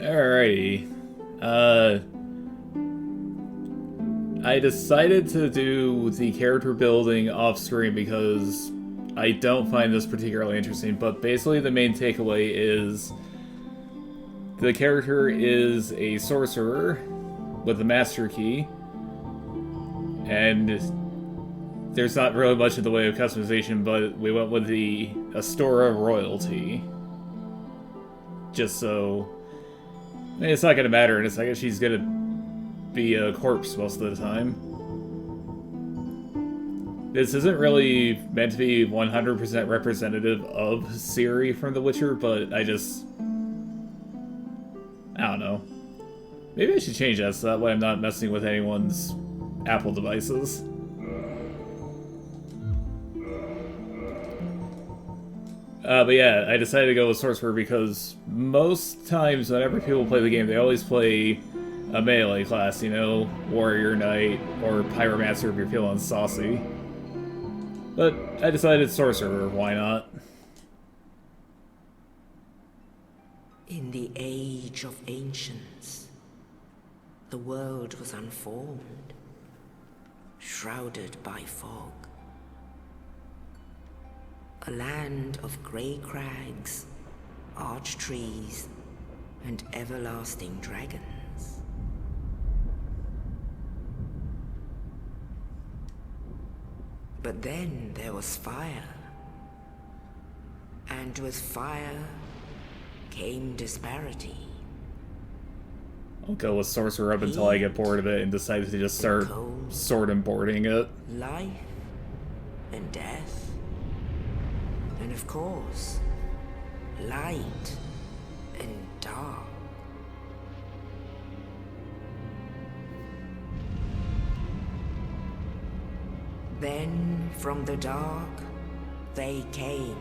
Alrighty. I decided to do the character building off screen because I don't find this particularly interesting, but basically the main takeaway is the character is a sorcerer with a master key, and there's not really much in the way of customization, but we went with the Astora royalty. Just so... I mean, it's not going to matter in a second, she's going to be a corpse most of the time. This isn't really meant to be 100% representative of Ciri from The Witcher, but I don't know. Maybe I should change that so that way I'm not messing with anyone's Apple devices. But yeah, I decided to go with Sorcerer because most times whenever people play the game, they always play a melee class, you know, Warrior Knight or Pyromancer if you're feeling saucy. But I decided Sorcerer, why not? In the age of ancients, the world was unformed, shrouded by fog. A land of grey crags, arch trees, and everlasting dragons. But then there was fire. And with fire came disparity. I'll go with Sorcerer up until I get bored of it and decide to just start sword and boarding it. Life and death. And of course, light and dark. Then from the dark, they came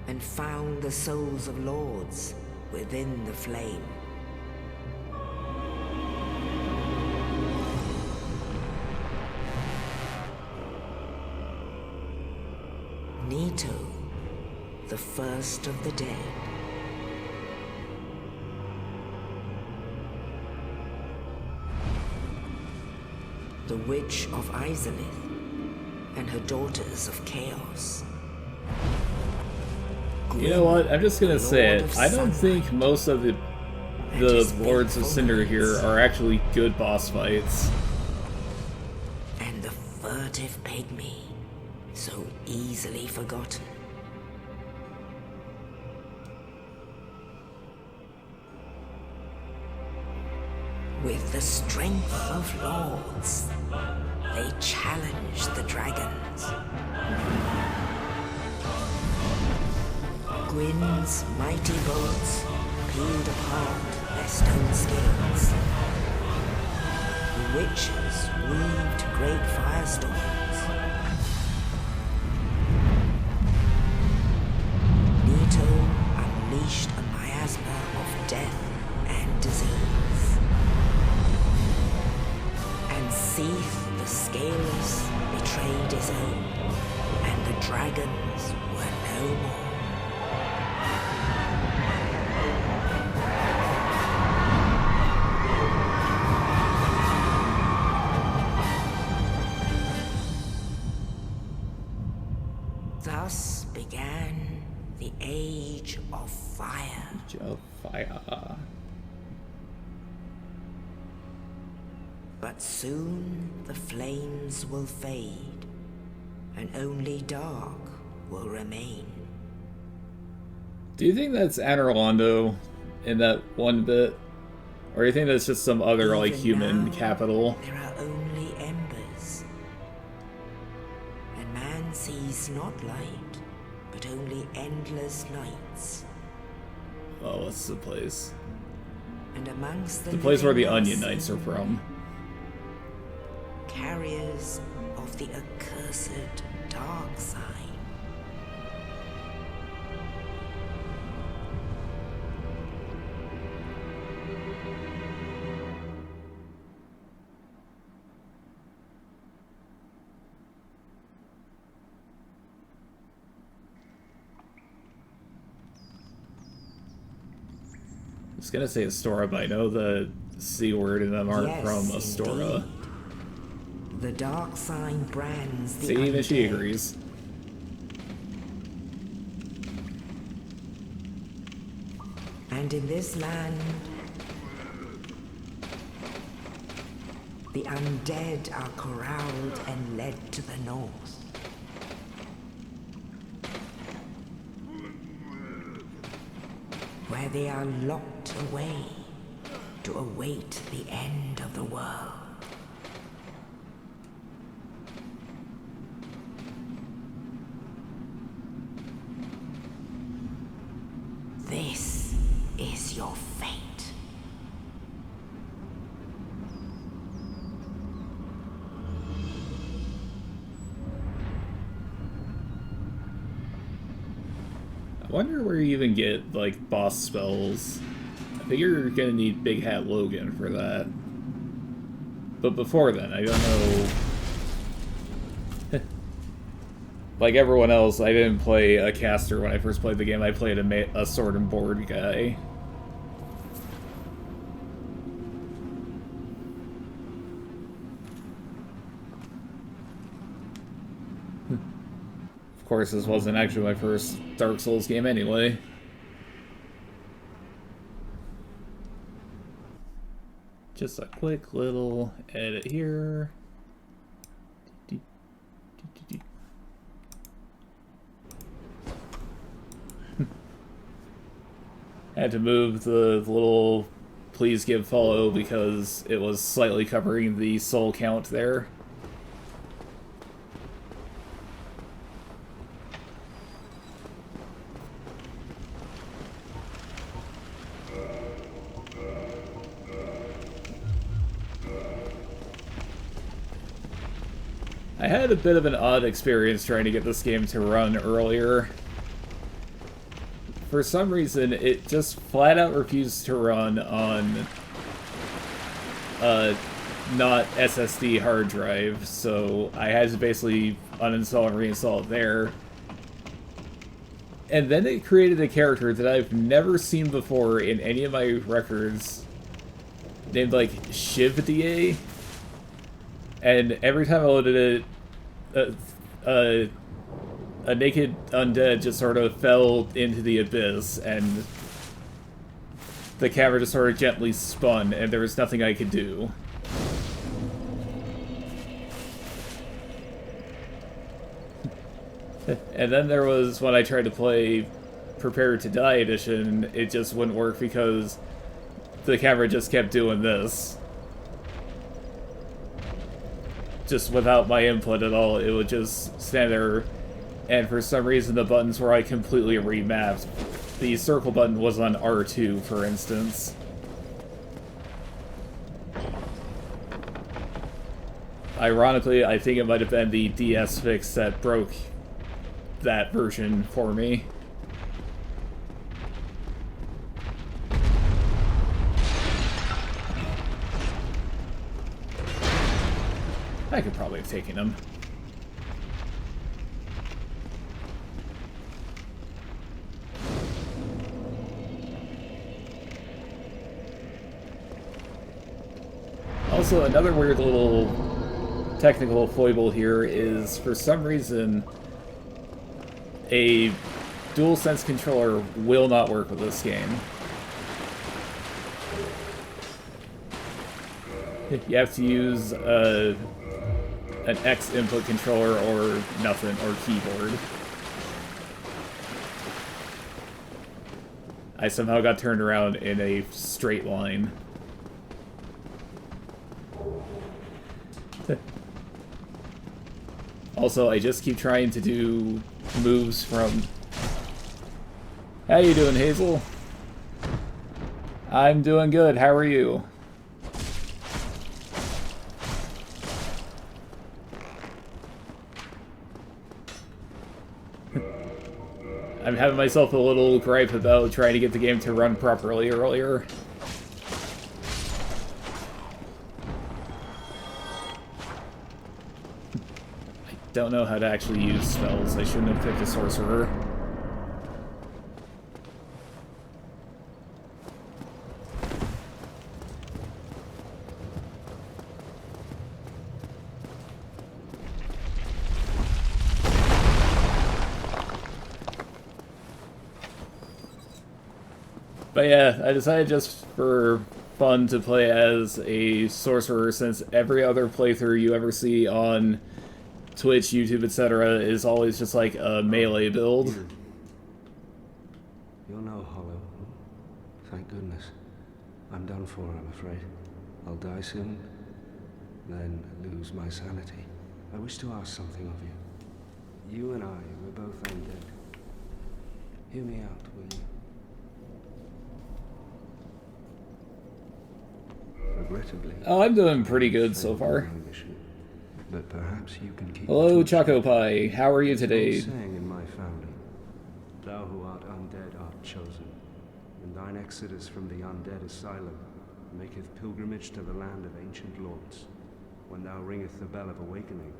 and found the souls of lords within the flame. Nito, the first of the dead. The Witch of Izalith and her daughters of Chaos. You know what? I'm just gonna say it. I don't think most of the Lords of Cinder here are actually good boss fights. And the furtive pygmy, so easily forgotten. With the strength of lords, they challenged the dragons. Gwyn's mighty bolts peeled apart their stone scales. The witches weaved great firestorms. Nito unleashed a miasma of death and disease. And Seath the Scaleless betrayed his own, and the dragons were no more. Thus began the Age of Fire. Age of Fire. But soon the flames will fade, and only dark will remain. Do you think that's Anor Londo in that one bit? Or do you think that's just some other, like, human now, capital? There are only embers. And man sees not light, but only endless nights. Oh, what's the place? And amongst The place where the living Onion Knights are from. Carriers of the accursed dark side. was gonna say Astora, but I know the C word and them aren't Yes, from Astora. indeed. The dark sign brands the See, even she undead. agrees. And in this land, the undead are corralled and led to the north. Where they are locked away to await the end of the world. This is your fate. I wonder where you even get, like, boss spells. I think you're gonna need Big Hat Logan for that. But before then, I don't know... Like everyone else, I didn't play a caster when I first played the game. I played a sword and board guy. Of course, this wasn't actually my first Dark Souls game anyway. Just a quick little edit here. Had to move the little please give follow because it was slightly covering the soul count there. I had a bit of an odd experience trying to get this game to run earlier. For some reason, it just flat out refused to run on not SSD hard drive, so I had to basically uninstall and reinstall it there. And then it created a character that I've never seen before in any of my records, named like Shivda. And every time I loaded it, a naked undead just sort of fell into the abyss, and the camera just sort of gently spun, and there was nothing I could do. And then there was when I tried to play Prepare to Die edition, it just wouldn't work because the camera just kept doing this. Just without my input at all, it would just stand there, and for some reason the buttons were like completely remapped. The circle button was on R2, for instance. Ironically, I think it might have been the DS fix that broke that version for me. I could probably have taken him. Also, another weird little technical foible here is, for some reason, a DualSense controller will not work with this game. You have to use an X input controller or nothing, or keyboard. I somehow got turned around in a straight line. Also, I just keep trying to do moves from... How you doing, Hazel? I'm doing good, how are you? I'm having myself a little gripe about trying to get the game to run properly earlier. I don't know how to actually use spells. I shouldn't have picked a sorcerer. But yeah, I decided just for fun to play as a sorcerer, since every other playthrough you ever see on Twitch, YouTube, etc. is always just like a melee build. You're no hollow. Thank goodness. I'm done for, I'm afraid. I'll die soon, then lose my sanity. I wish to ask something of you. You and I, we're both undead. Hear me out, will you? Regrettably, Oh, I'm doing pretty good so far. mission, but perhaps you can keep. Hello, Choco Pie. How are you today? Saying in my family, thou who art undead art chosen, and thine exodus from the undead asylum maketh pilgrimage to the land of ancient lords. When thou ringeth the bell of awakening,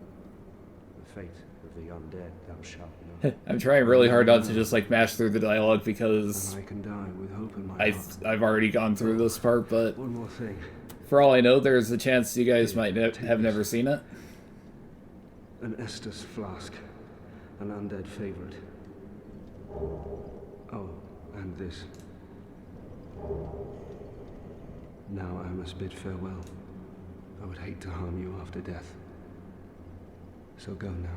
the fate of the undead thou shalt know. I'm trying really hard not to just like mash through the dialogue because And I can die with hope in my heart. I've already gone through this part, but One more thing. for all I know, there's a chance you guys might have never seen it. An Estus flask. An undead favorite. Oh, and this. Now I must bid farewell. I would hate to harm you after death. So go now,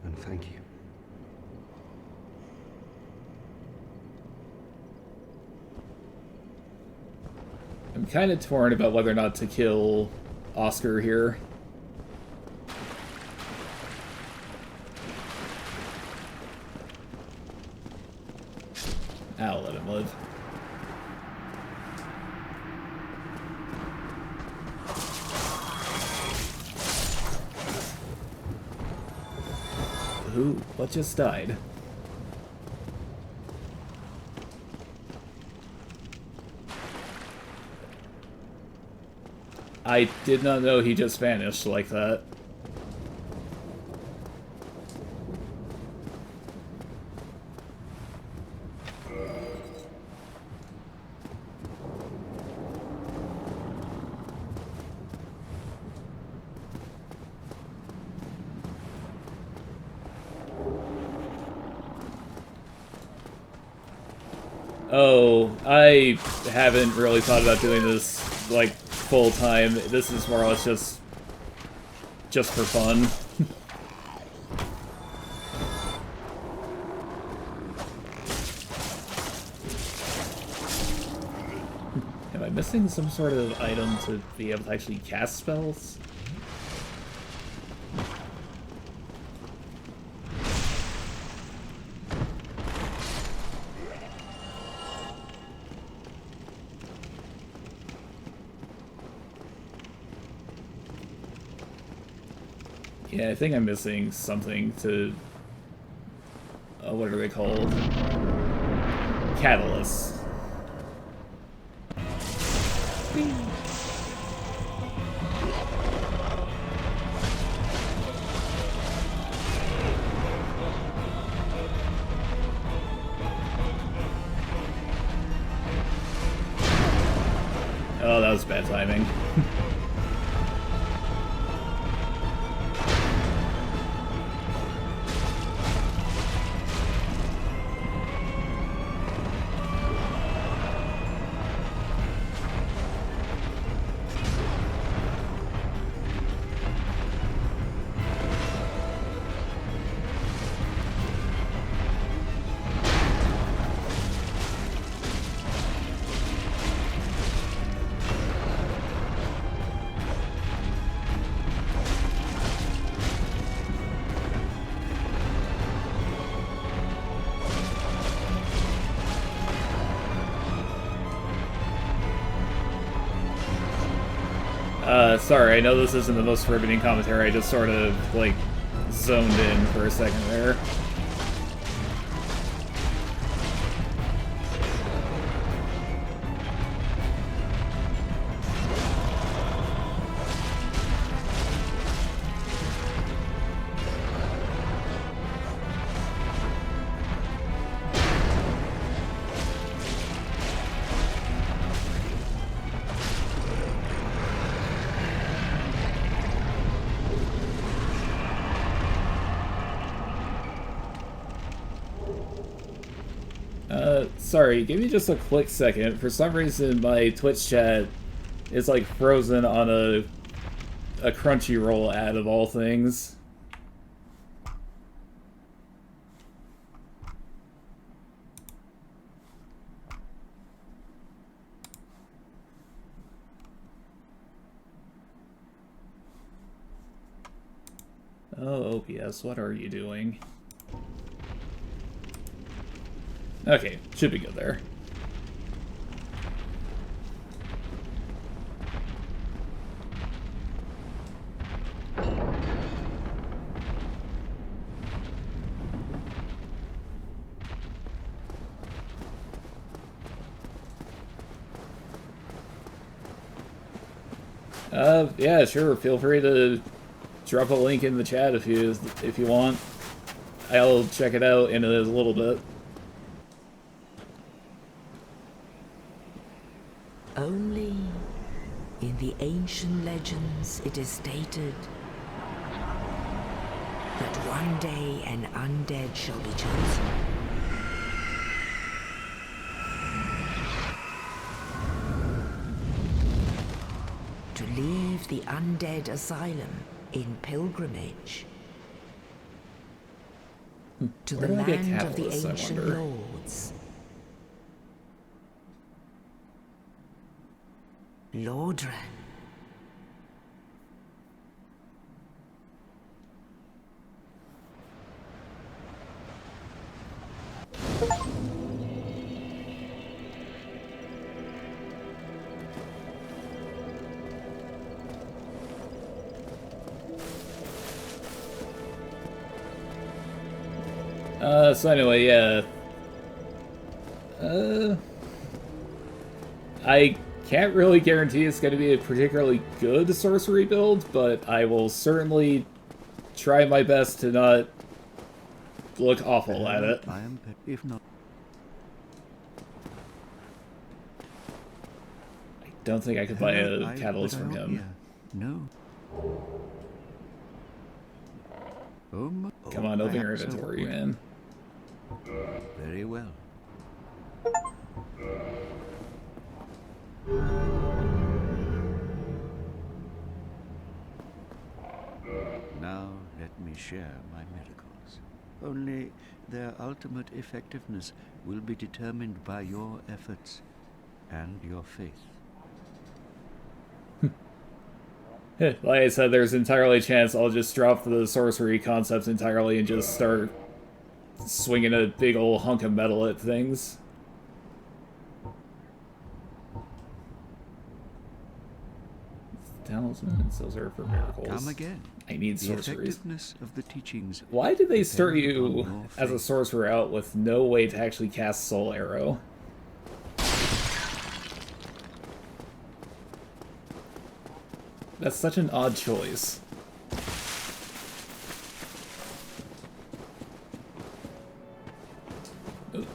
and thank you. I'm kind of torn about whether or not to kill Oscar here. I'll let him live. Who? What just died? I did not know he just vanished like that. Oh, I haven't really thought about doing this, like, full time. This is more or less just for fun. Am I missing some sort of item to be able to actually cast spells? Yeah, I think I'm missing something to... what are they called? Catalysts. Oh, that was bad timing. Sorry, I know this isn't the most riveting commentary, I just sort of, like, zoned in for a second there. Sorry, give me just a quick second. For some reason, my Twitch chat is like frozen on a Crunchyroll ad of all things. Oh, OPS, what are you doing? Okay, should be good there. Yeah, sure. Feel free to drop a link in the chat if you want. I'll check it out in a little bit. Only in the ancient legends it is stated that one day an undead shall be chosen. To leave the undead asylum in pilgrimage to the Where do I get land of the capitalists, I ancient wonder? lords. Lordran. So anyway, yeah. I can't really guarantee it's going to be a particularly good sorcery build, but I will certainly try my best to not look awful at it. I am, if not. I don't think I could buy a catalyst from him. No. Come on, open your perhaps I inventory, would. man. Very well. Now let me share my miracles. Only their ultimate effectiveness will be determined by your efforts and your faith. Like I said, there's entirely a chance I'll just drop the sorcery concepts entirely and just start swinging a big old hunk of metal at things. Talisman and sorcerer for miracles. Come again. I need The sorceries. effectiveness of the teachings. Why did they start depend you upon your as a faith. sorcerer out with no way to actually cast Soul Arrow? That's such an odd choice. Ooh.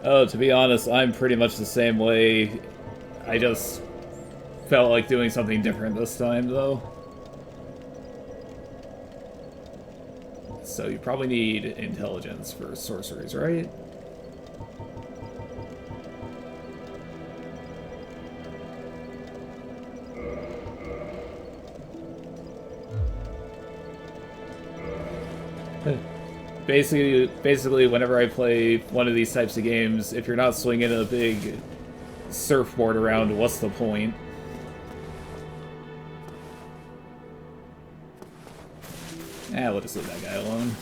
Oh, to be honest, I'm pretty much the same way. I just felt like doing something different this time, though. So you probably need intelligence for sorceries, right? Basically, whenever I play one of these types of games, if you're not swinging a big surfboard around, what's the point? We'll just leave that guy alone.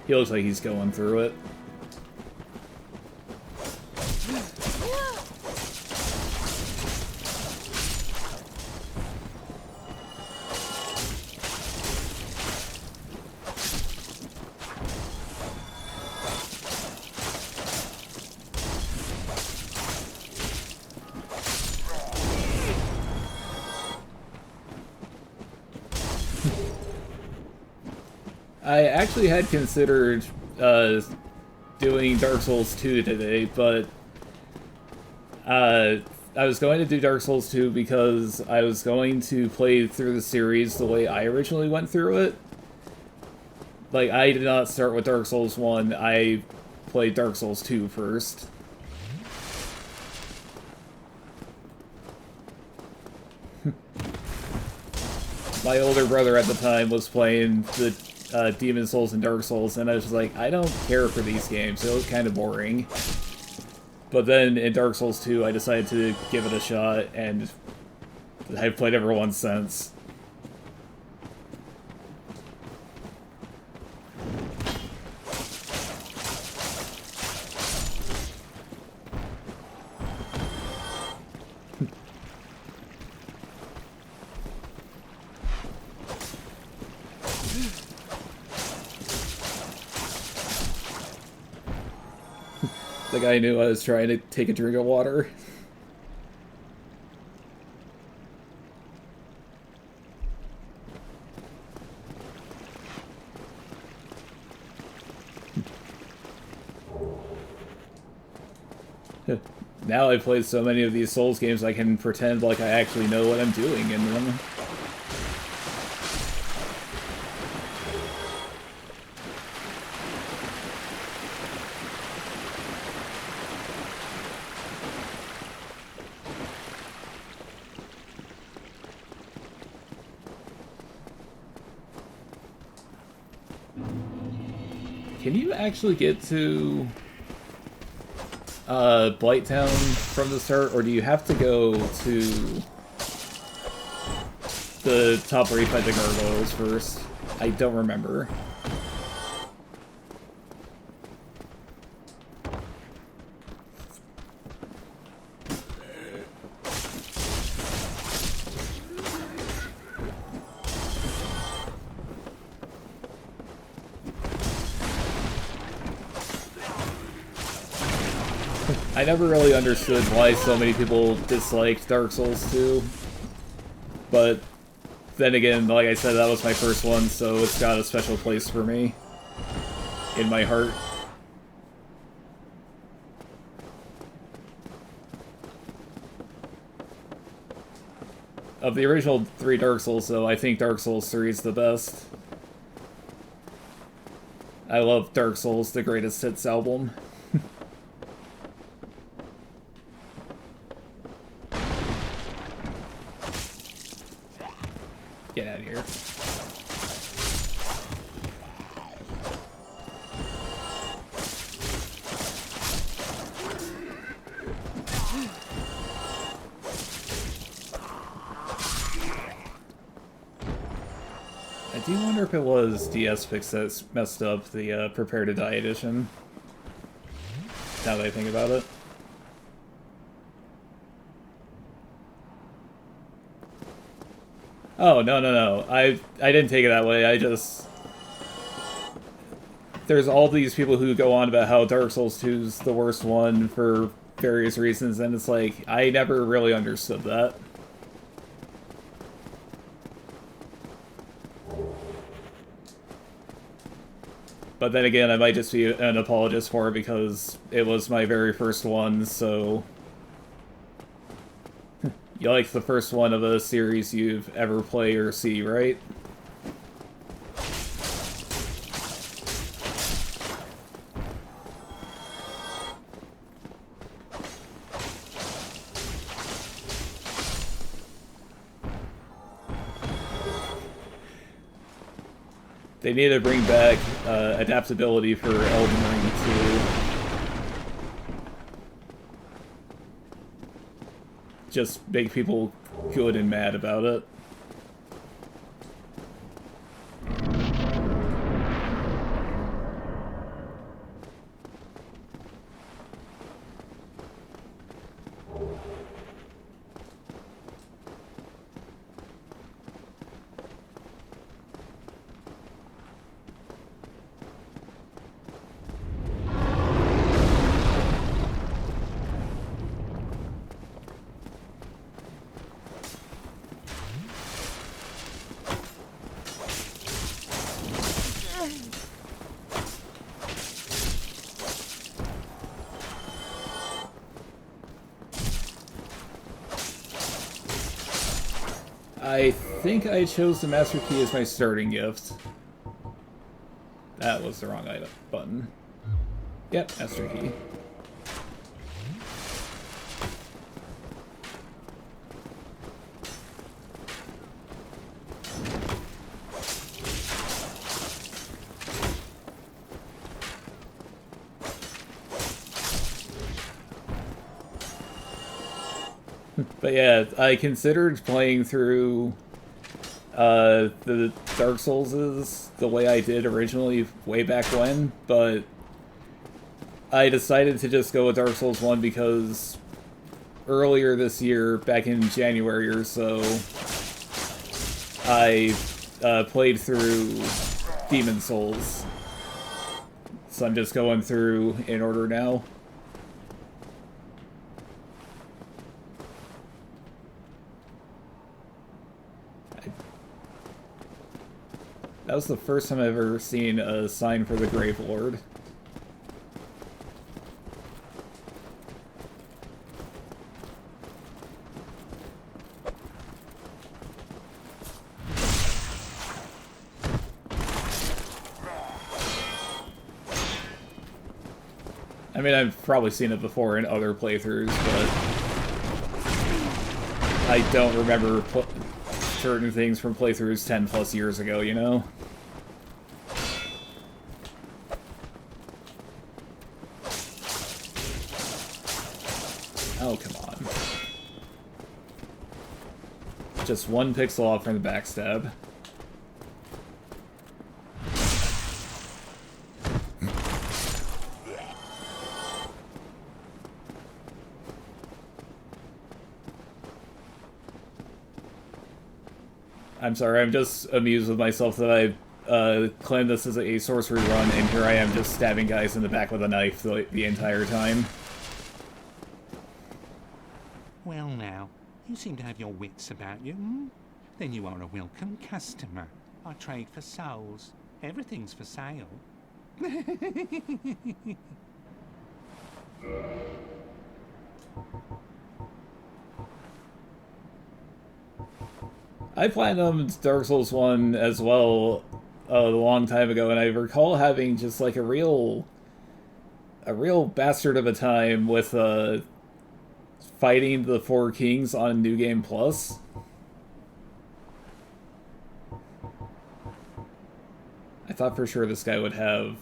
He looks like he's going through it. I actually had considered doing Dark Souls 2 today, but I was going to do Dark Souls 2 because I was going to play through the series the way I originally went through it. Like, I did not start with Dark Souls 1, I played Dark Souls 2 first. My older brother at the time was playing the Demon Souls and Dark Souls, and I was just like, I don't care for these games, it was kind of boring. But then in Dark Souls 2, I decided to give it a shot, and I've played every one since. The guy knew I was trying to take a drink of water. Now I've played so many of these Souls games, I can pretend like I actually know what I'm doing in them. Can you actually get to Blighttown from the start, or do you have to go to the top where you fight the gargoyles first? I don't remember. I never really understood why so many people disliked Dark Souls 2, but then again, like I said, that was my first one, so it's got a special place for me in my heart. Of the original 3 Dark Souls, though, I think Dark Souls 3 is the best. I love Dark Souls, the Greatest Hits album. Get out of here. I do wonder if it was DS Fix that messed up the Prepare to Die edition. Now that I think about it. Oh, no. I didn't take it that way, I just... There's all these people who go on about how Dark Souls 2 is the worst one for various reasons, and it's like, I never really understood that. But then again, I might just be an apologist for it because it was my very first one, so... You like the first one of a series you've ever played or see, right? They need to bring back adaptability for Elden Ring too. Just make people good and mad about it. I think I chose the Master Key as my starting gift. That was the wrong item button. Yep, Master Key. But yeah, I considered playing through the Dark Souls' the way I did originally way back when, but I decided to just go with Dark Souls 1 because earlier this year, back in January or so, I played through Demon Souls. So I'm just going through in order now. That was the first time I've ever seen a sign for the Grave Lord. I mean, I've probably seen it before in other playthroughs, but I don't remember certain things from playthroughs 10 plus years ago, you know? Oh, come on. Just one pixel off from the backstab. I'm sorry, I'm just amused with myself that I claimed this as a sorcery run, and here I am just stabbing guys in the back with a knife the entire time. Well now, you seem to have your wits about you, hmm? Then you are a welcome customer. I trade for souls. Everything's for sale. I platinumed Dark Souls 1 as well a long time ago, and I recall having just like a real bastard of a time with fighting the Four Kings on New Game Plus. I thought for sure this guy would have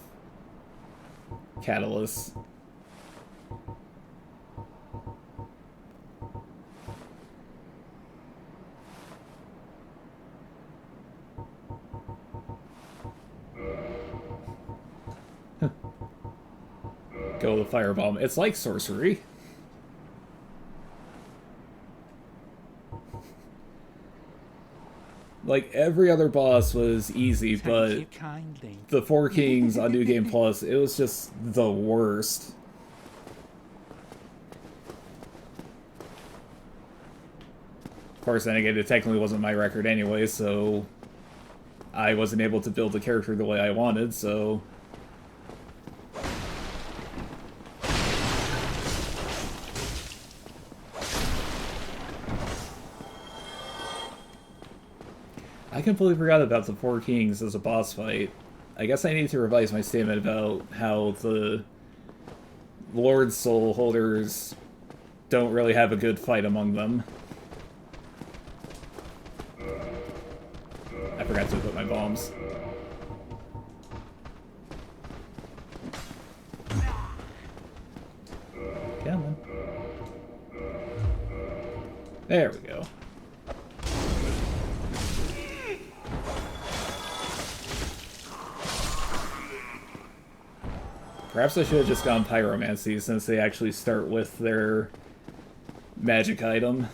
catalysts. Go with the firebomb. It's like sorcery. Like, every other boss was easy, but the Four Kings on New Game Plus, it was just the worst. Of course, then again, it technically wasn't my record anyway, so I wasn't able to build the character the way I wanted, so I completely forgot about the Four Kings as a boss fight. I guess I need to revise my statement about how the Lord Soul Holders don't really have a good fight among them. I forgot to put my bombs. Come on. There we go. Perhaps I should have just gone Pyromancy, since they actually start with their magic item.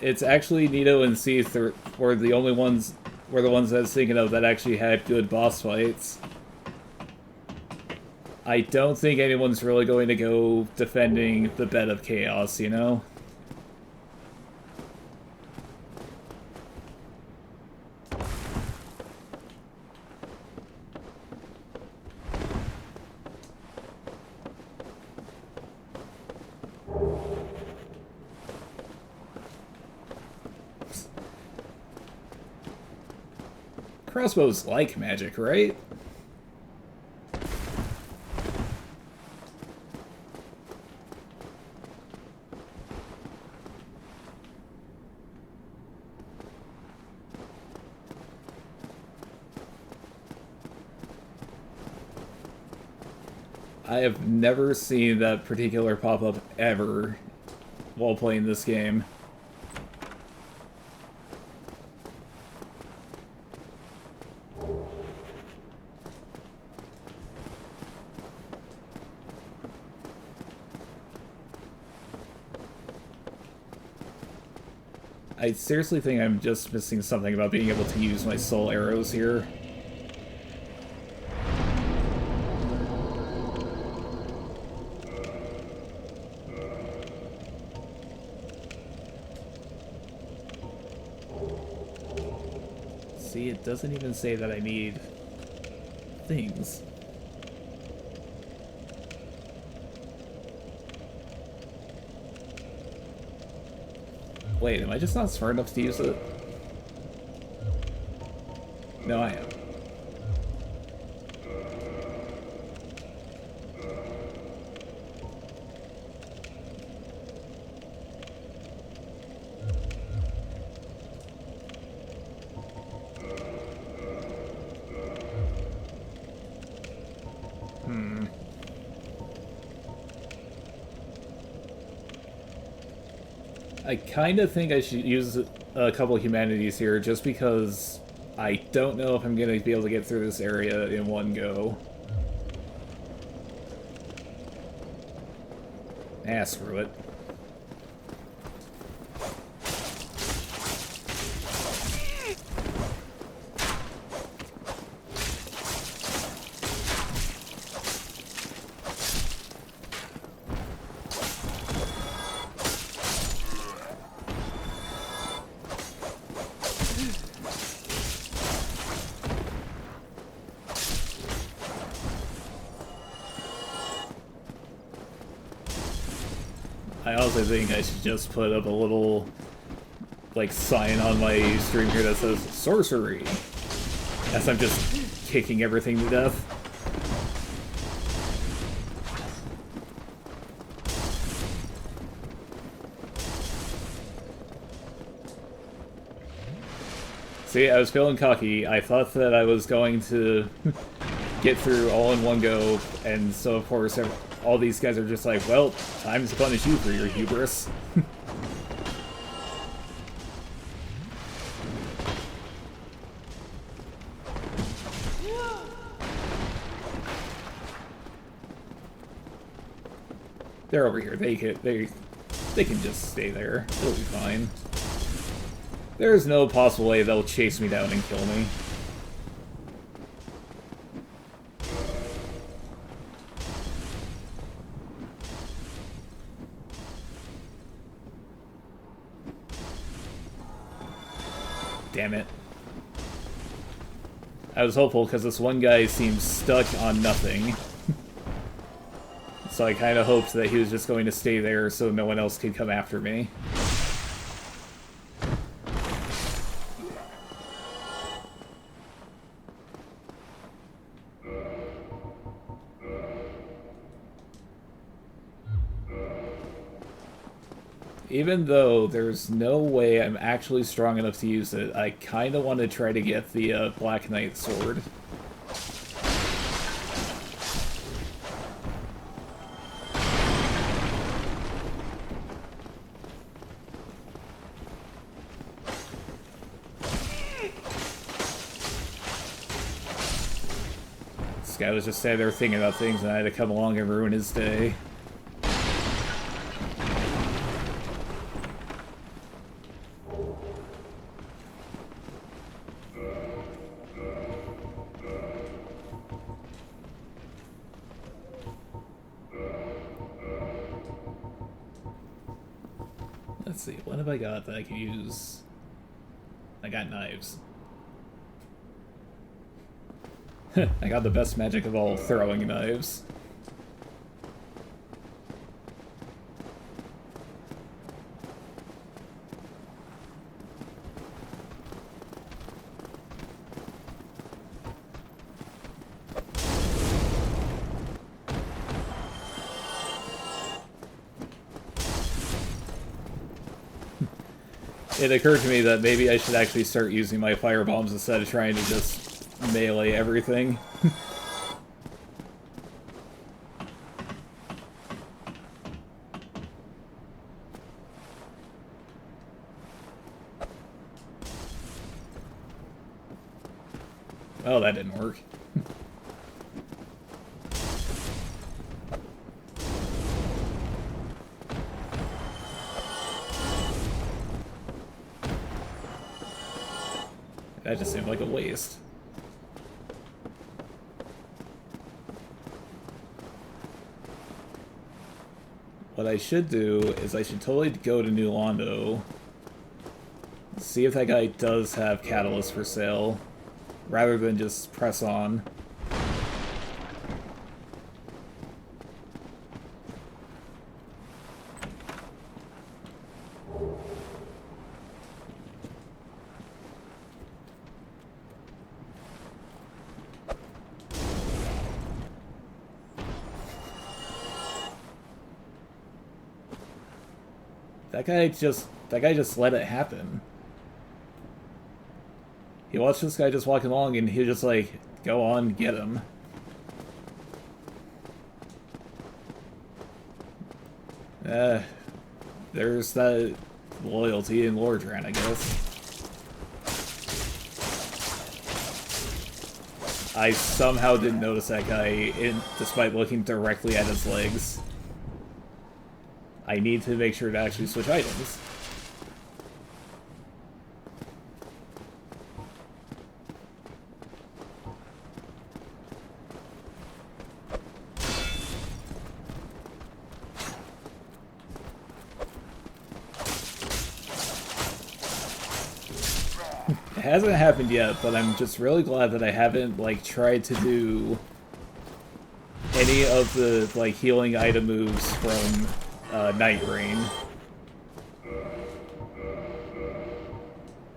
It's actually Nito and Seath were the only ones, were the ones I was thinking of that actually had good boss fights. I don't think anyone's really going to go defending the bed of chaos, you know? Crossbows like magic, right? I have never seen that particular pop-up ever while playing this game. I seriously think I'm just missing something about being able to use my soul arrows here. See, it doesn't even say that I need things. Wait, am I just not smart enough to use it? No, I am. I kind of think I should use a couple of humanities here, just because I don't know if I'm going to be able to get through this area in one go. Ah, screw it. I also think I should just put up a little, like, sign on my stream here that says sorcery, as I'm just kicking everything to death. See, I was feeling cocky. I thought that I was going to get through all in one go, and so of course all these guys are just like, well, time to punish you for your hubris. They're over here. They can just stay there. It'll be fine. There's no possible way they'll chase me down and kill me. Damn it. I was hopeful because this one guy seems stuck on nothing. So I kind of hoped that he was just going to stay there so no one else could come after me. Even though there's no way I'm actually strong enough to use it, I kind of want to try to get the Black Knight sword. This guy was just sitting there thinking about things and I had to come along and ruin his day. Let's see, what have I got that I can use? I got knives. I got the best magic of all, throwing knives. It occurred to me that maybe I should actually start using my fire bombs instead of trying to just melee everything. Oh, that didn't work. That just seemed like a waste. What I should do is I should totally go to New Londo, see if that guy does have catalyst for sale, rather than just press on. That guy just let it happen. He watched this guy just walking along and he just like, go on, get him. There's that loyalty in Lordran, I guess. I somehow didn't notice that guy, despite looking directly at his legs. I need to make sure to actually switch items. It hasn't happened yet, but I'm just really glad that I haven't, like, tried to do any of the, like, healing item moves from Night Rain.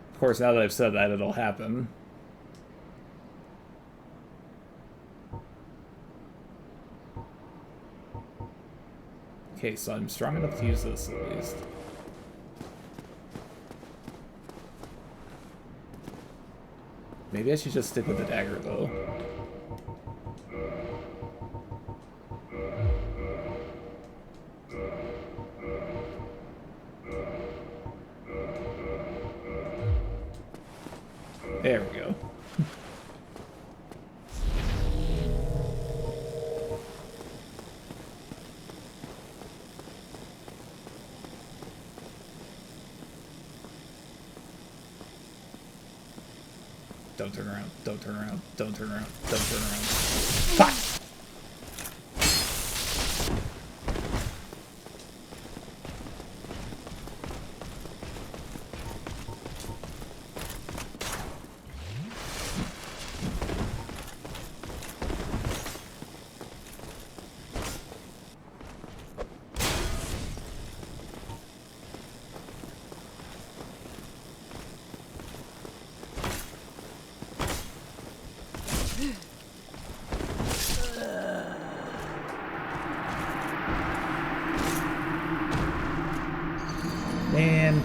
Of course, now that I've said that, it'll happen. Okay, so I'm strong enough to use this, at least. Maybe I should just stick with the dagger, though. There we go. Don't turn around, don't turn around, don't turn around, don't turn around. Fuck! Man.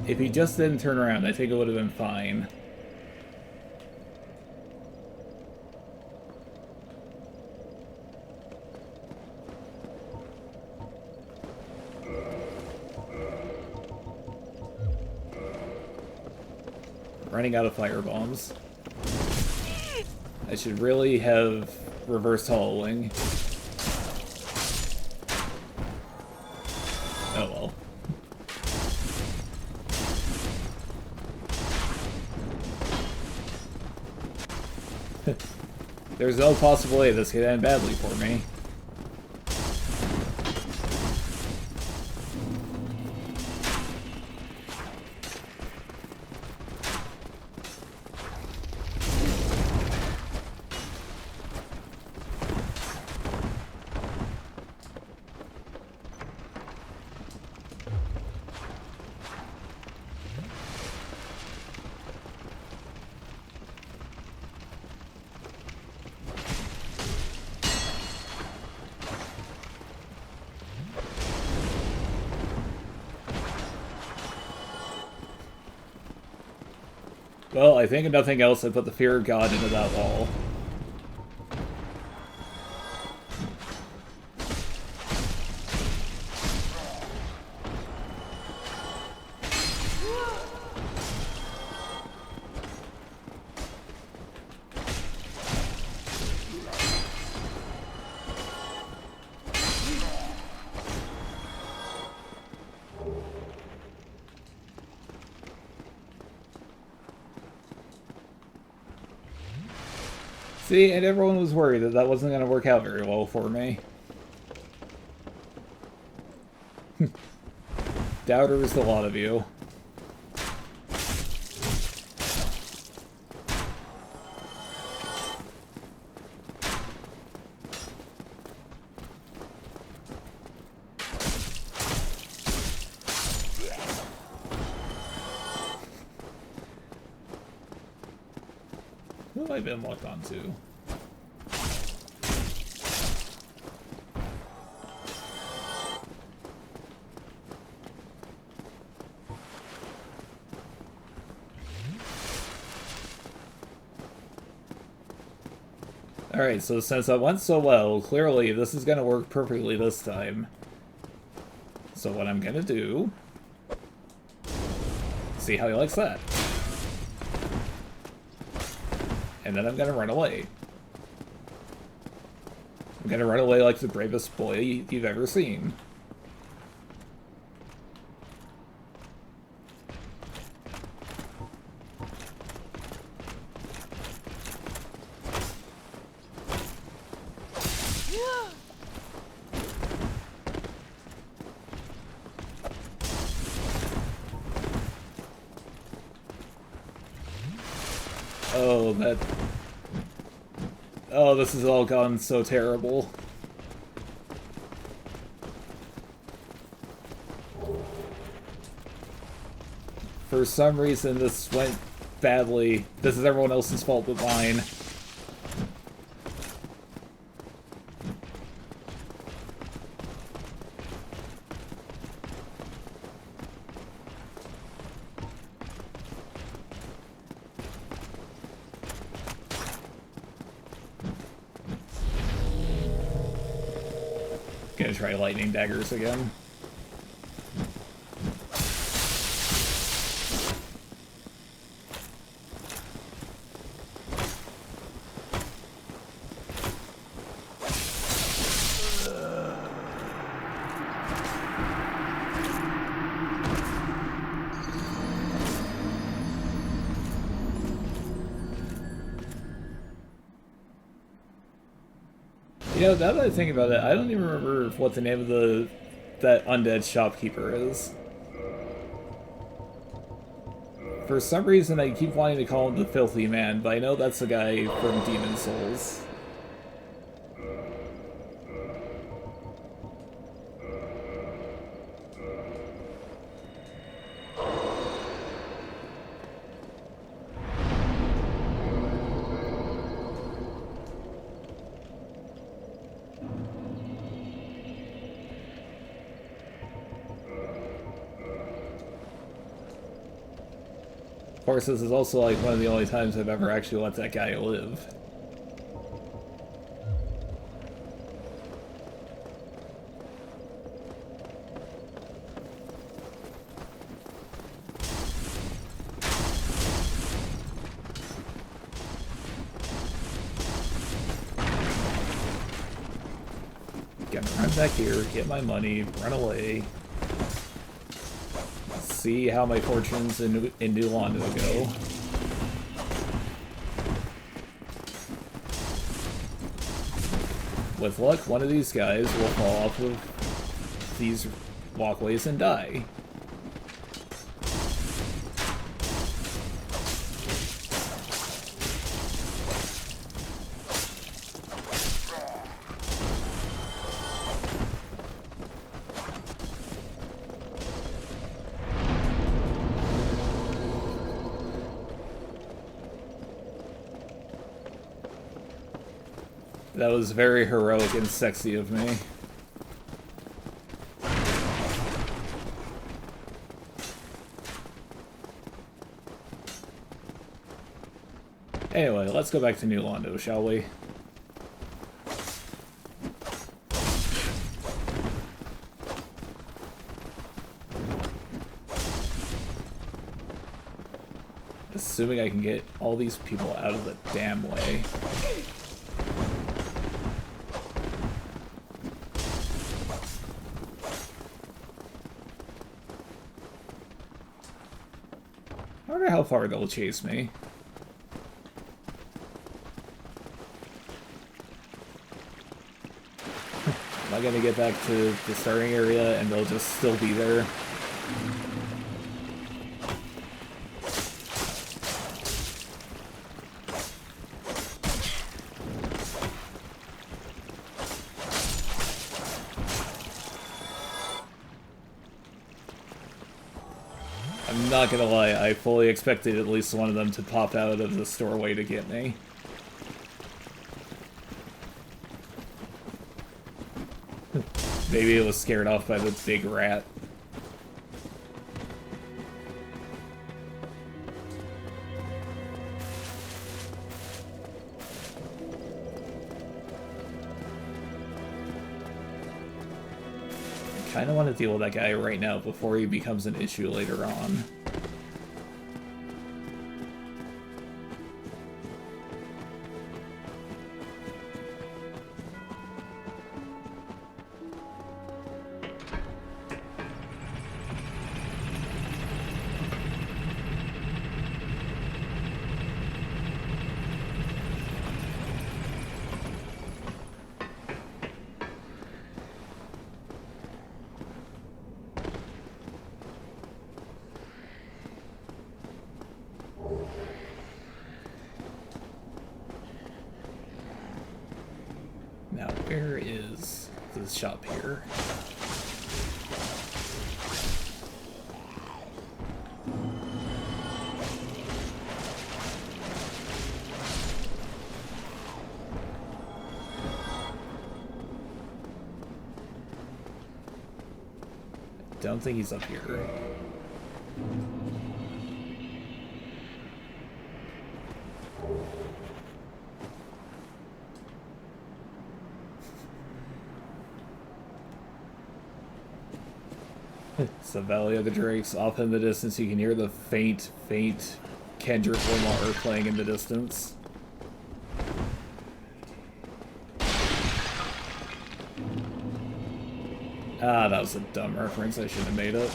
If he just didn't turn around, I think it would have been fine. Running out of fire bombs. I should really have reversed hollowing. Oh well. There's no possible way this could end badly for me. Well, I think if nothing else, I put the fear of God into that wall. See, and everyone was worried that that wasn't going to work out very well for me. Doubters, a lot of you. Who have I been locked onto? Alright, so since that went so well, clearly this is gonna work perfectly this time. So what I'm gonna do... See how he likes that. And then I'm gonna run away. I'm gonna run away like the bravest boy you've ever seen. Oh, that... Oh, this has all gone so terrible. For some reason, this went badly. This is everyone else's fault but mine. Gonna try lightning daggers again. You know, now that I think about it, I don't even remember what the name of that undead shopkeeper is. For some reason, I keep wanting to call him the Filthy Man, but I know that's the guy from Demon Souls. Of course, this is also like one of the only times I've ever actually let that guy live. Gonna run back here, get my money, run away. See how my fortunes in New Londo go. with luck, one of these guys will fall off of these walkways and die. That was very heroic and sexy of me. Anyway, let's go back to New Londo, shall we? Assuming I can get all these people out of the damn way. I wonder how far they'll chase me. Am I gonna get back to the starting area and they'll just still be there? I'm not gonna lie, I fully expected at least one of them to pop out of the doorway to get me. Maybe it was scared off by the big rat. I kinda want to deal with that guy right now before he becomes an issue later on. Now, where is the shop here? I don't think he's up here. It's the Valley of the Drakes. Off in the distance, you can hear the faint Kendrick Lamar playing in the distance. Ah, that was a dumb reference. I shouldn't have made it.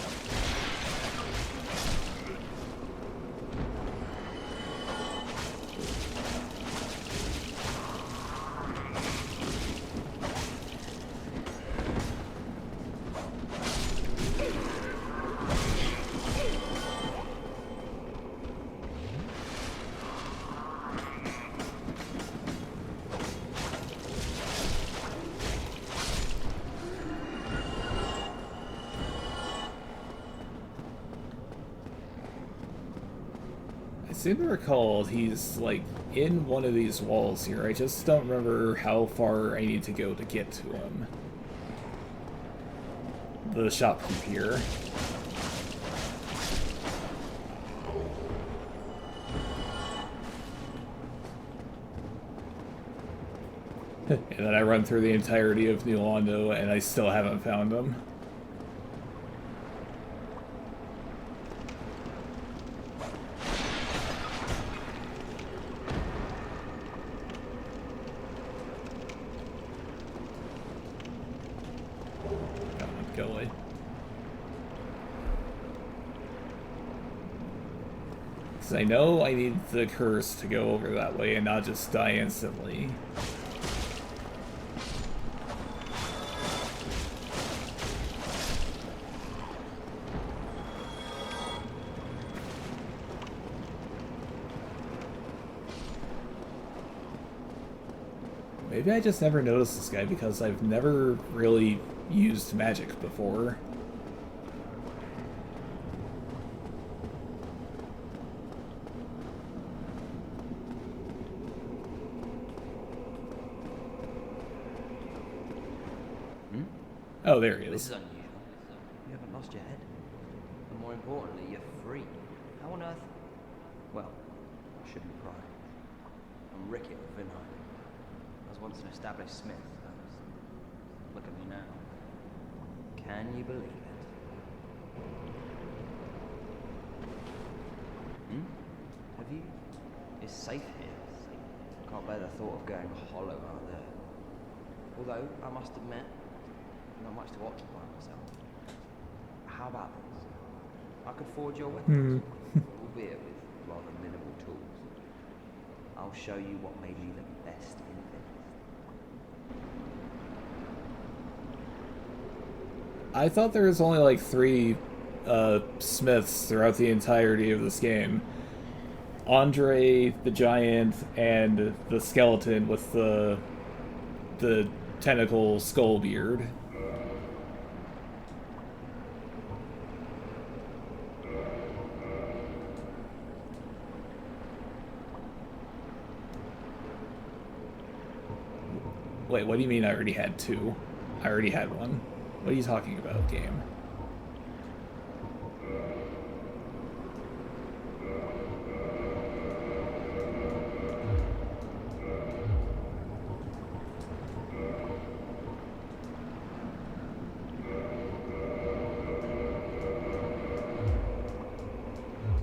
I seem to recall he's, like, in one of these walls here. I just don't remember how far I need to go to get to him. The shopkeep here. And then I run through the entirety of New Londo and I still haven't found him. I know I need the curse to go over that way and not just die instantly. Maybe I just never noticed this guy because I've never really used magic before. Oh, there he This is. is unusual. You haven't lost your head. And more importantly, you're free. How on earth? Well, I shouldn't pry. I'm Ricky of Vinheim. I was once an established smith. Look at me now. Can you believe it? Have you? It's safe here. Can't bear the thought of going hollow out there. Although, I must admit, not much to occupy myself. How about this? I could forge your weapons, albeit with rather minimal tools. I'll show you what made me the best in this. I thought there was only like 3 smiths throughout the entirety of this game. Andre, the giant, and the skeleton with the tentacle skull beard. Wait, what do you mean I already had 2? I already had 1. What are you talking about, game?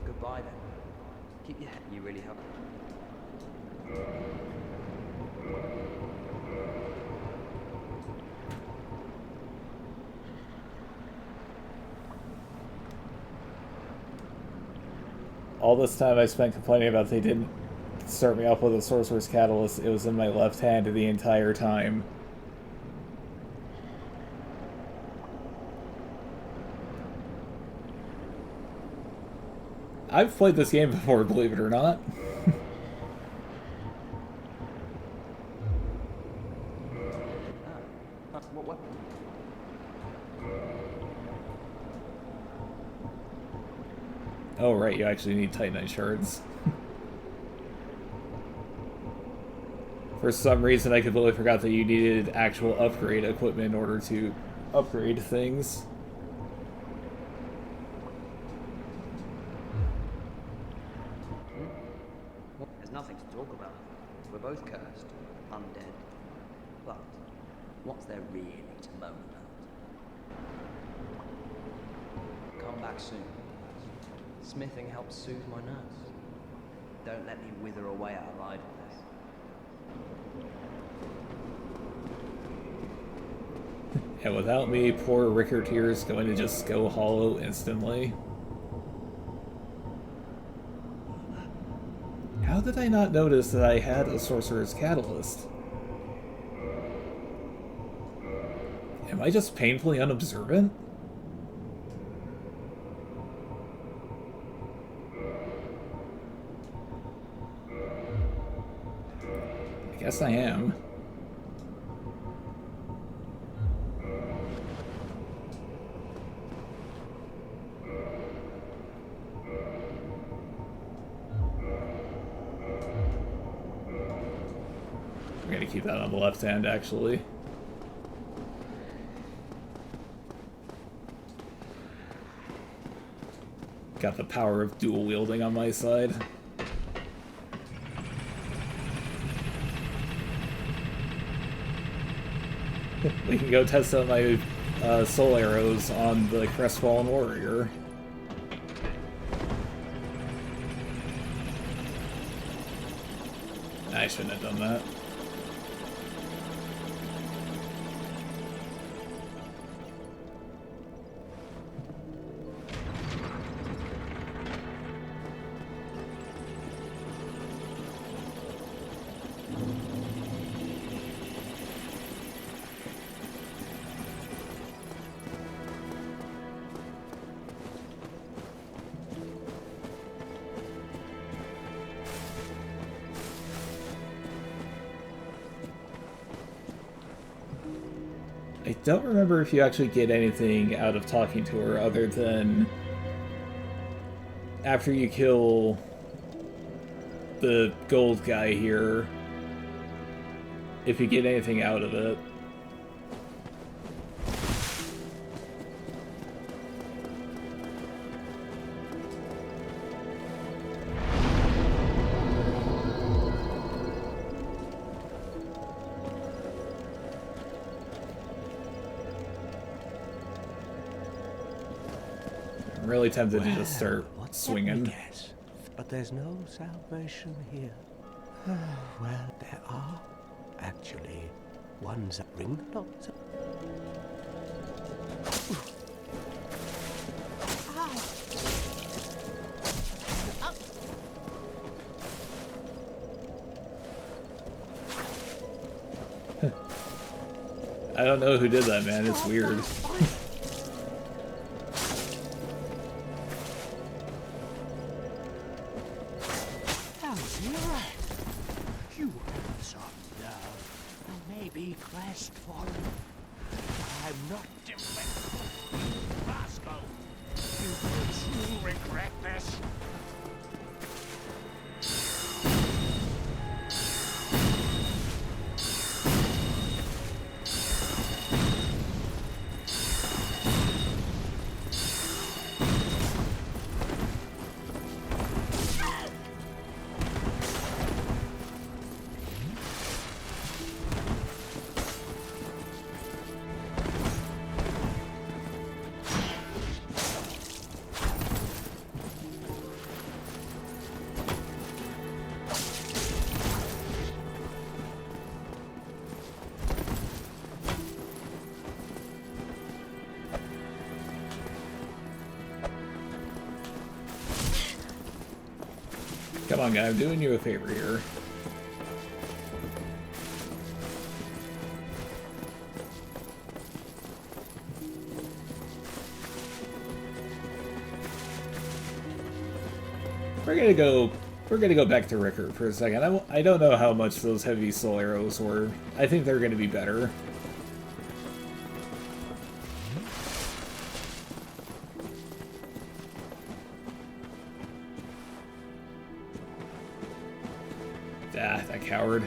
Goodbye then. Keep your head. You really help. All this time I spent complaining about they didn't start me off with a sorcerer's catalyst. It was in my left hand the entire time. I've played this game before, believe it or not. What weapon? Oh right, you actually need Titanite shards. For some reason I completely forgot that you needed actual upgrade equipment in order to upgrade things. There's nothing to talk about. We're both cursed, undead. But what's there really to moan about? Come back soon. Smithing helps soothe my nerves. Don't let me wither away out of idleness. And without me, poor Rickert here is going to just go hollow instantly. How did I not notice that I had a sorcerer's catalyst? Am I just painfully unobservant? I guess I am. I'm gonna keep that on the left hand, actually. Got the power of dual wielding on my side. We can go test out my soul arrows on the crestfallen warrior. I shouldn't have done that. I don't remember if you actually get anything out of talking to her other than after you kill the gold guy here, if you get anything out of it. I'm really tempted to just start swinging. But there's no salvation here. Well, there are actually ones that bring lots of... I don't know who did that, man. It's weird. You have some love, and maybe crestfallen. I'm not defensible. Rascal! You will truly regret this. Come on, guy, I'm doing you a favor here. We're gonna go back to Rickard for a second. I don't know how much those heavy soul arrows were. I think they're gonna be better. Ah, that coward.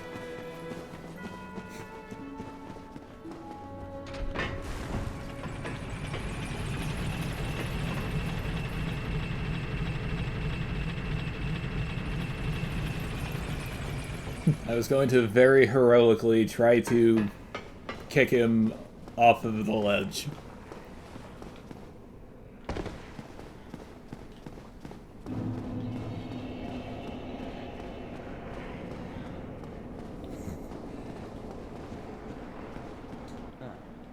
I was going to very heroically try to kick him off of the ledge.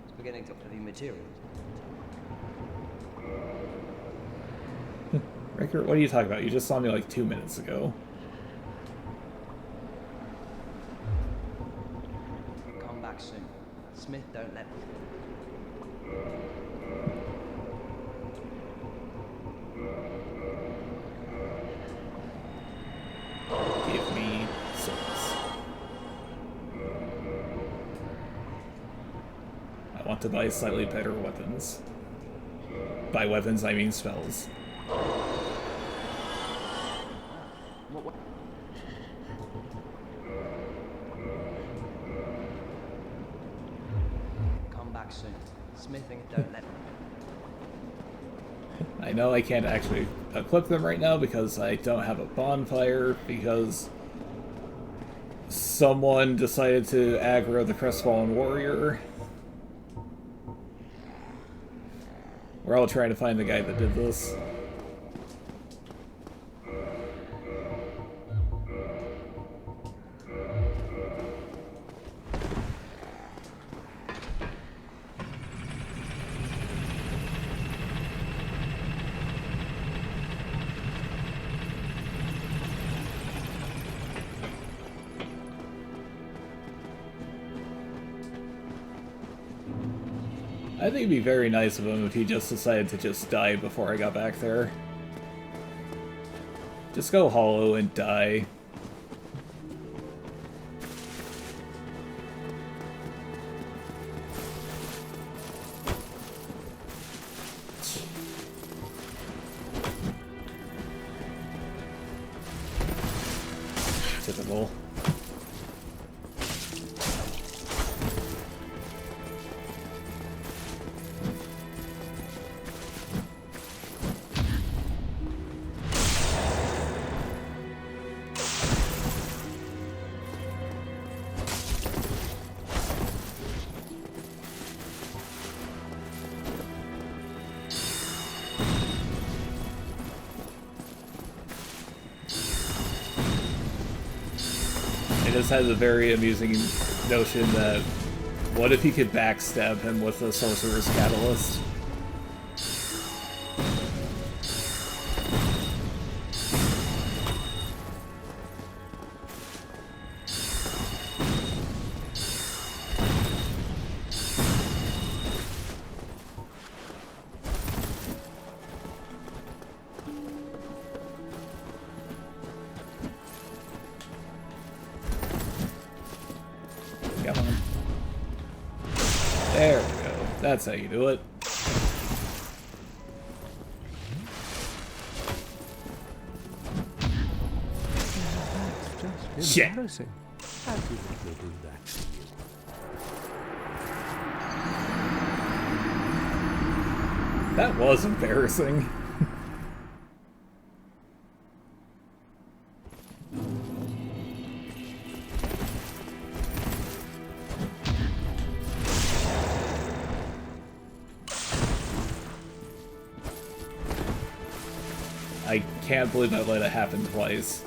It's beginning to be materials. Rickard, what are you talking about? You just saw me like 2 minutes ago. Come back soon. Smith, don't let me. Give me souls. I want to buy slightly better weapons. By weapons, I mean spells. What? Come back soon. Smithing, don't let me. I know I can't actually equip them right now because I don't have a bonfire, because someone decided to aggro the crestfallen warrior. We're all trying to find the guy that did this. I think it'd be very nice of him if he just decided to just die before I got back there. Just go hollow and die. struggle. This has a very amusing notion that what if you could backstab him with a sorcerer's catalyst? Come on. There we go. That's how you do it. That's just Shit. embarrassing. How did they do that to you? That was embarrassing. I can't believe I let it happen twice.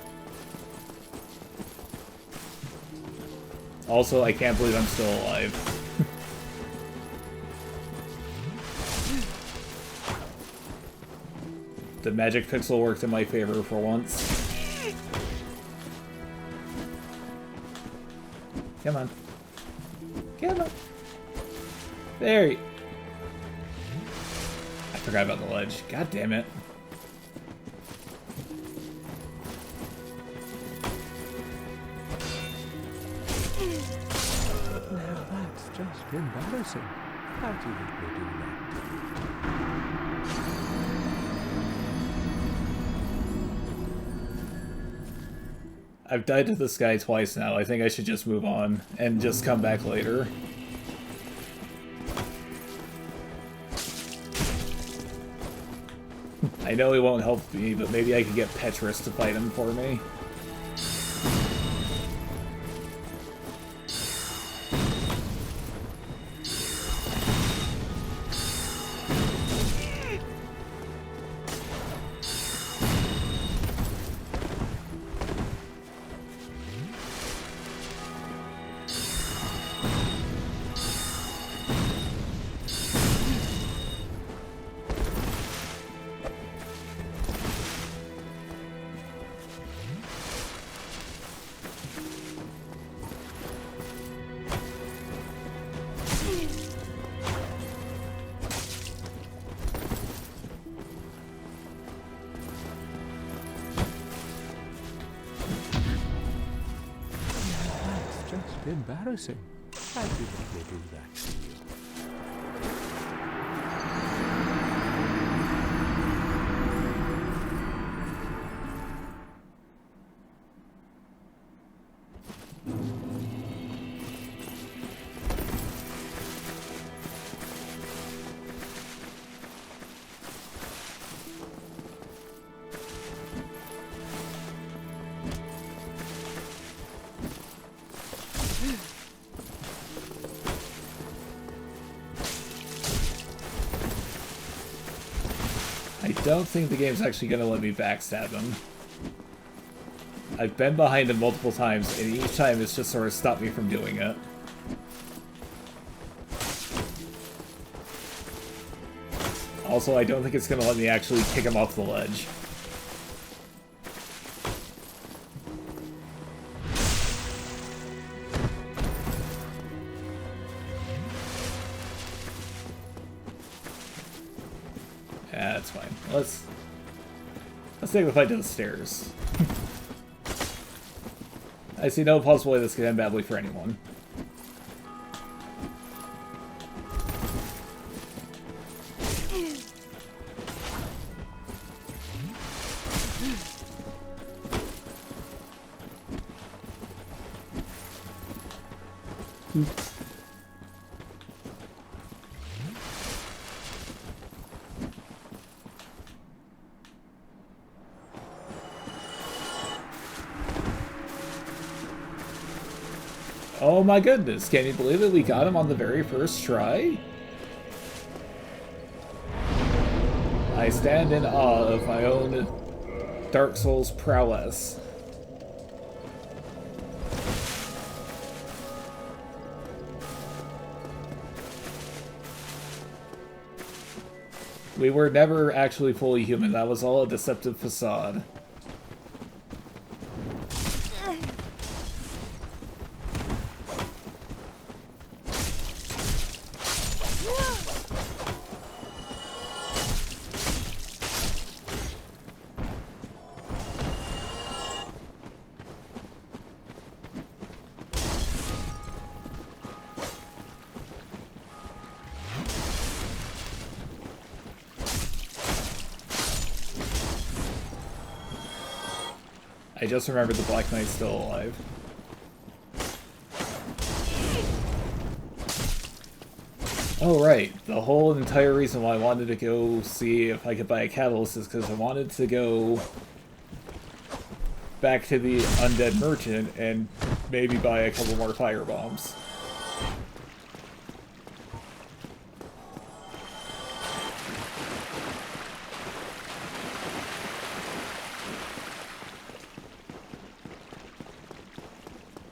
Also, I can't believe I'm still alive. The magic pixel worked in my favor for once. Come on. Come on. There you... I forgot about the ledge. God damn it. Now that's just embarrassing. How did they do that to you? I've died to this guy twice now. I think I should just move on and just come back later. I know he won't help me, but maybe I could get Petrus to fight him for me. Embarrassing. How did they do that to you? I don't think the game's actually going to let me backstab him. I've been behind him multiple times, and each time it's just sort of stopped me from doing it. Also, I don't think it's going to let me actually kick him off the ledge. Yeah, that's fine. Let's take the fight to the stairs. I see no possible way this could end badly for anyone. Oh my goodness, can you believe it? We got him on the very first try? I stand in awe of my own Dark Souls prowess. We were never actually fully human, that was all a deceptive facade. I just remembered the Black Knight's still alive. Oh right, the whole entire reason why I wanted to go see if I could buy a catalyst is because I wanted to go back to the Undead Merchant and maybe buy a couple more fire bombs.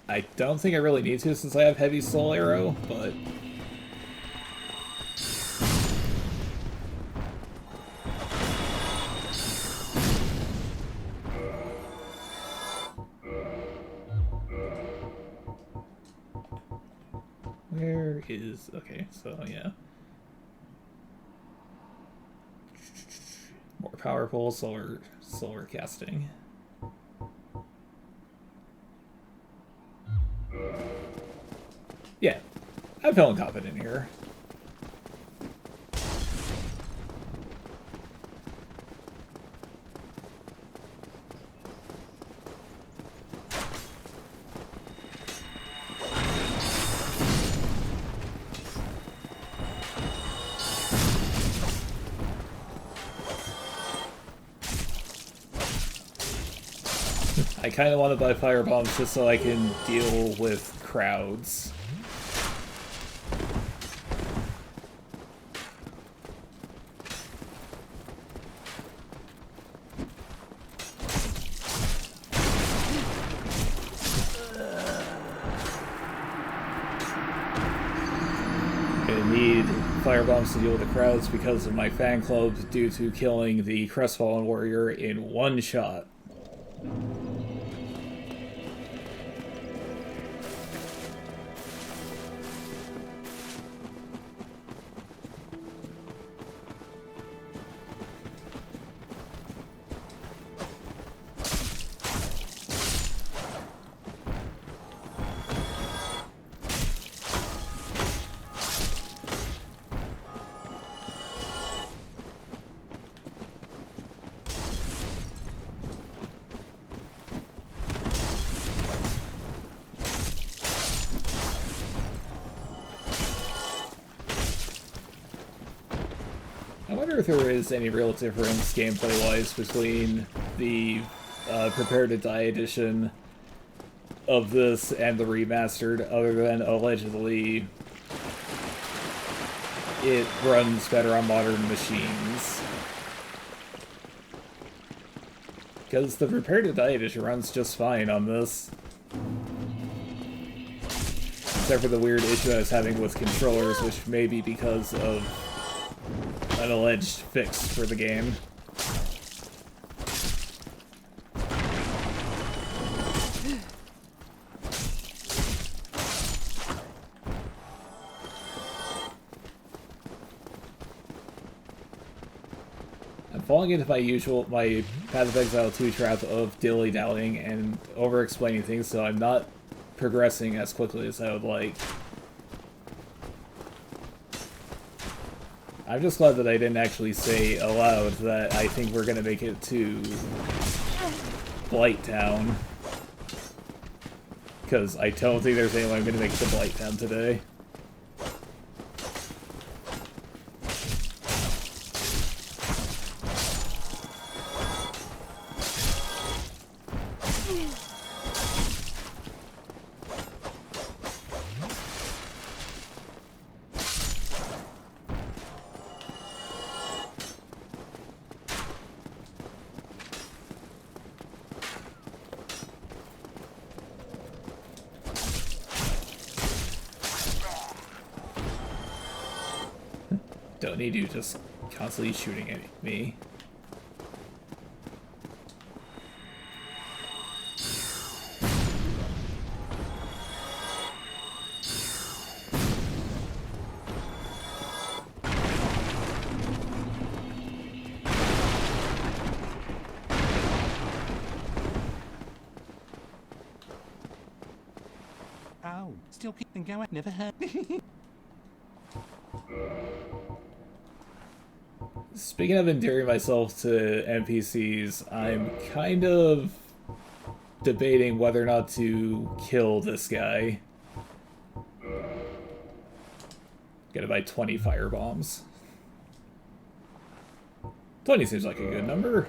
I don't think I really need to since I have Heavy Soul Arrow, but... Where is... okay, so yeah. More powerful solar casting. Yeah, I'm feeling confident here. I kind of want to buy fire bombs just so I can deal with crowds. Firebombs to deal with the crowds because of my fan club due to killing the Crestfallen Warrior in one shot. I wonder if there is any real difference gameplay-wise between the Prepare to Die edition of this and the remastered, other than allegedly it runs better on modern machines. Because the Prepare to Die edition runs just fine on this. Except for the weird issue I was having with controllers, which may be because of an alleged fix for the game. I'm falling into my Path of Exile 2 trap of dilly-dallying and over-explaining things, so I'm not progressing as quickly as I would like. I'm just glad that I didn't actually say aloud that I think we're gonna make it to Blight Town. because I don't think there's anyone I'm going to make the Blight Town today. Don't need you just constantly shooting at me. Oh, still keeping going. Never heard. Speaking of endearing myself to NPCs, I'm kind of debating whether or not to kill this guy. Gotta buy 20 firebombs. 20 seems like a good number.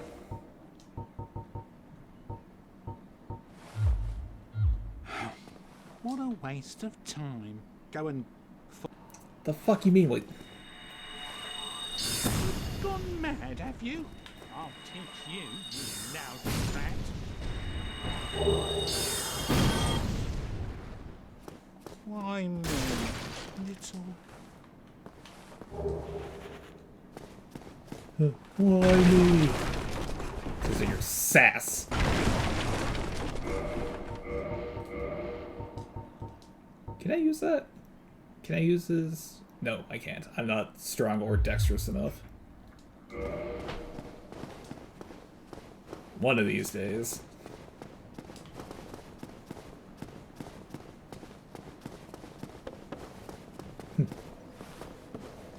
What a waste of time. Go and... The fuck you mean? Wait. Gone mad, have you? I'll teach you, you lousy rat. Why me, little... Why me? Because of your sass. Can I use that? Can I use this? No, I can't. I'm not strong or dexterous enough. One of these days.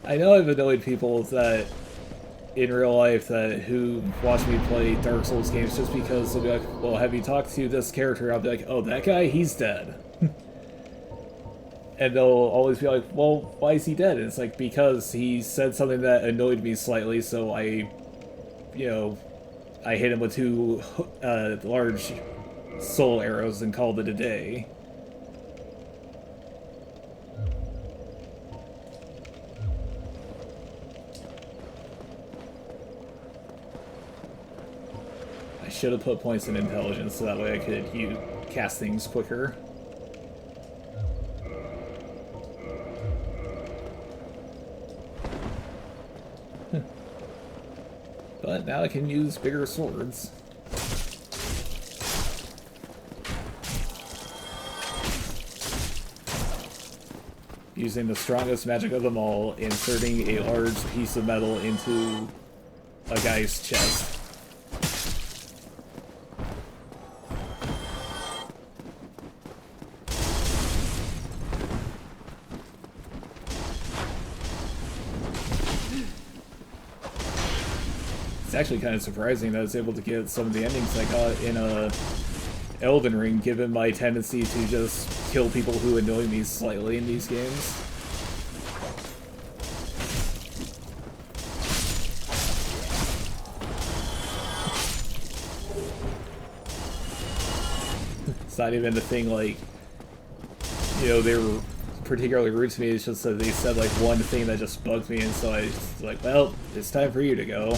I know I've annoyed people that in real life that who watch me play Dark Souls games just because they'll be like, well, have you talked to this character? I'll be like, oh, that guy, he's dead. And they'll always be like, well, why is he dead? And it's like, because he said something that annoyed me slightly, so I hit him with 2 large soul arrows and called it a day. I should have put points in intelligence so that way I could cast things quicker. But now I can use bigger swords. Using the strongest magic of them all, inserting a large piece of metal into a guy's chest. It's actually kind of surprising that I was able to get some of the endings I got in Elden Ring, given my tendency to just kill people who annoy me slightly in these games. It's not even the thing like, they were particularly rude to me, it's just that they said like one thing that just bugged me, and so I was like, well, it's time for you to go.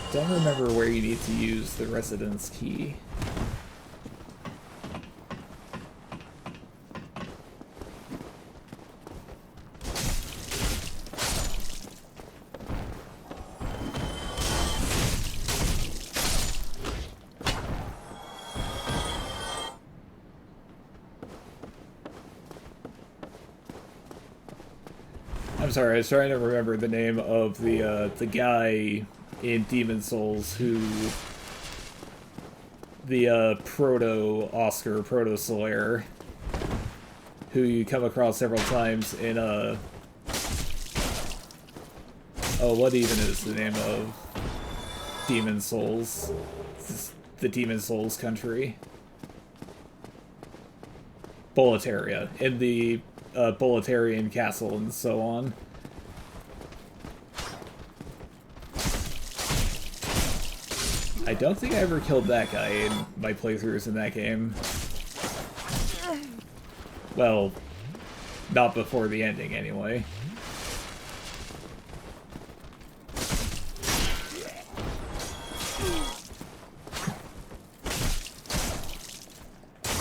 I don't remember where you need to use the residence key. I'm sorry, I was trying to remember the name of the guy in Demon Souls who the proto-Oscar, proto-Solaire, who you come across several times in oh, what even is the name of Demon Souls? The Demon Souls country. Boletaria, in the Boletarian castle and so on. I don't think I ever killed that guy in my playthroughs in that game. Well, not before the ending, anyway.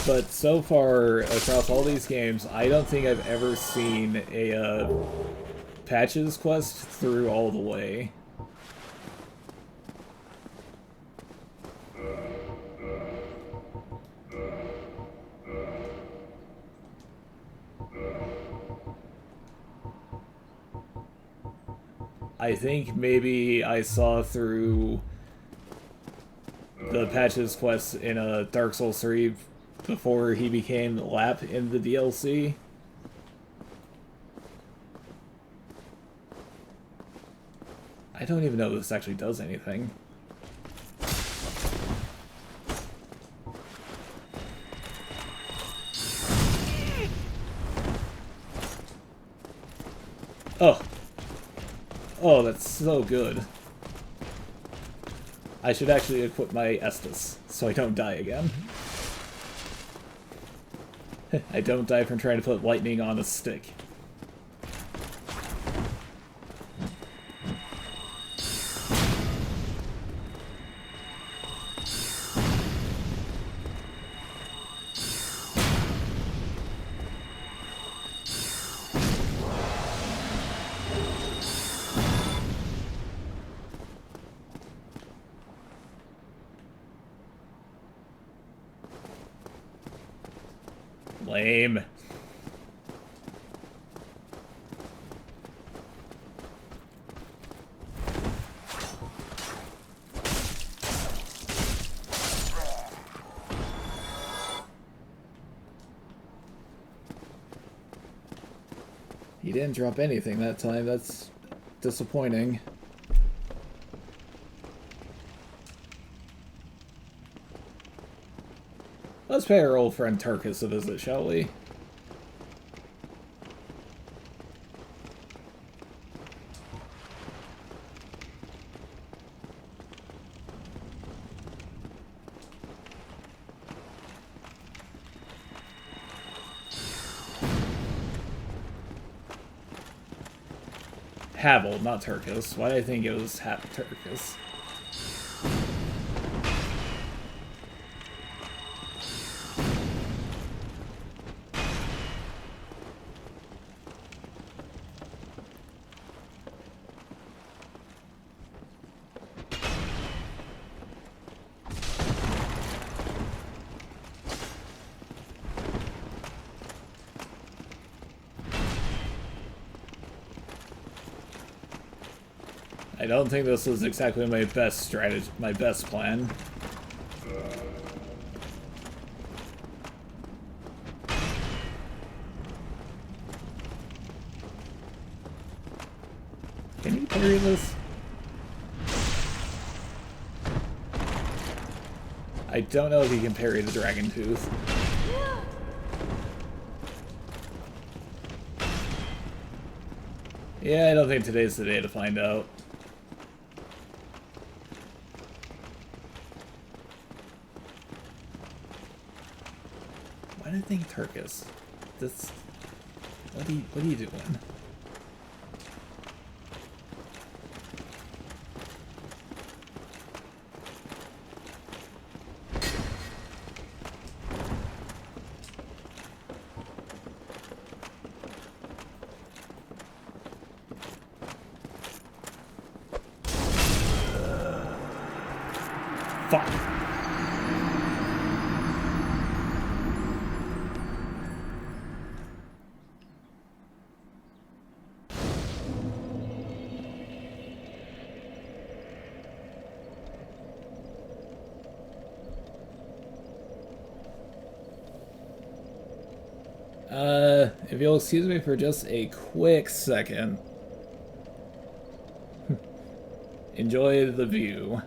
But so far, across all these games, I don't think I've ever seen a patches quest through all the way. I think maybe I saw through the patches quest in Dark Souls 3 before he became Lap in the DLC. I don't even know if this actually does anything. Oh. Oh, that's so good. I should actually equip my Estus, so I don't die again. I don't die from trying to put lightning on a stick. Lame. He didn't drop anything that time. That's disappointing. Let's pay our old friend Turkus a visit, shall we? Havel, not Turkus. Why did I think it was Turkus? I don't think this was exactly my best strategy, my best plan. Can you parry this? I don't know if he can parry the Dragon Tooth. Yeah, I don't think today's the day to find out. Why did I think Turkus? This... What are you doing? Fuck. If you'll excuse me for just a quick second. Enjoy the view.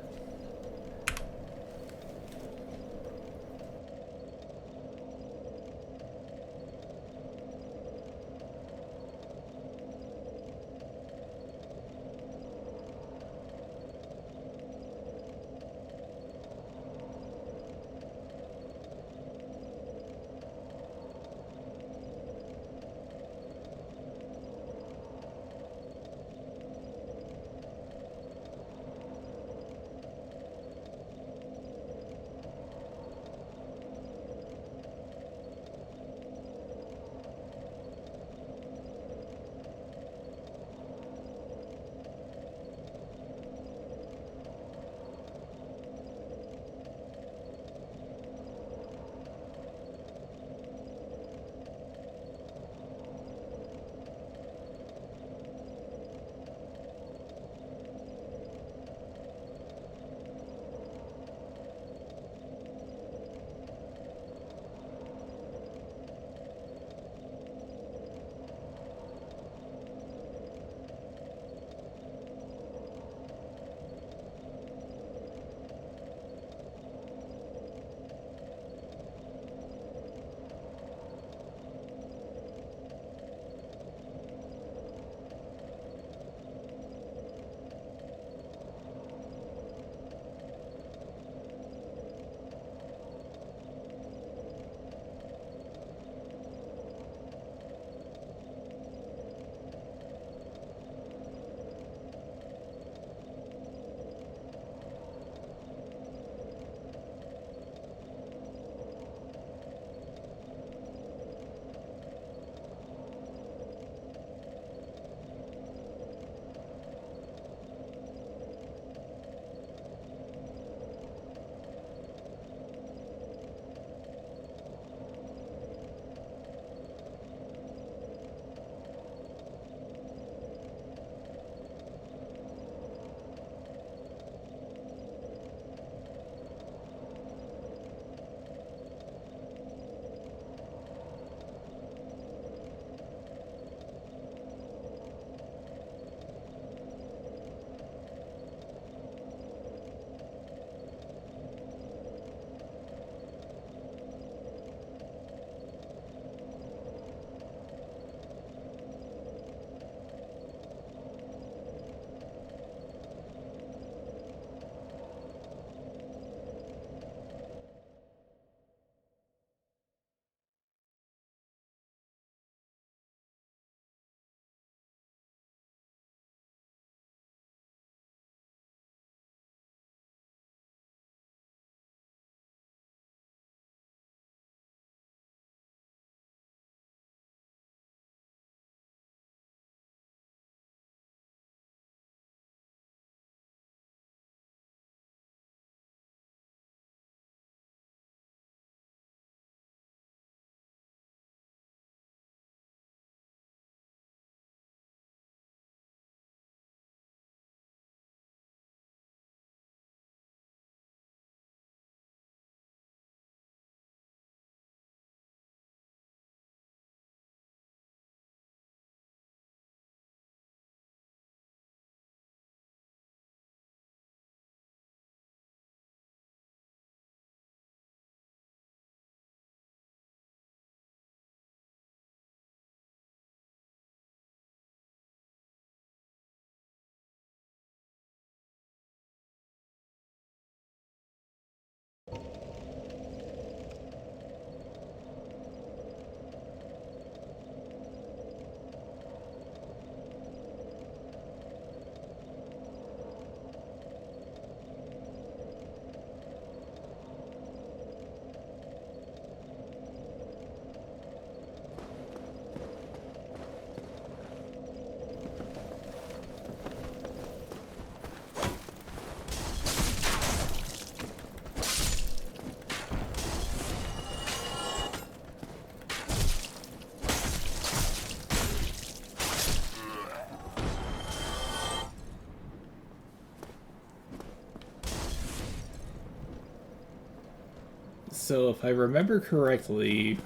So if I remember correctly,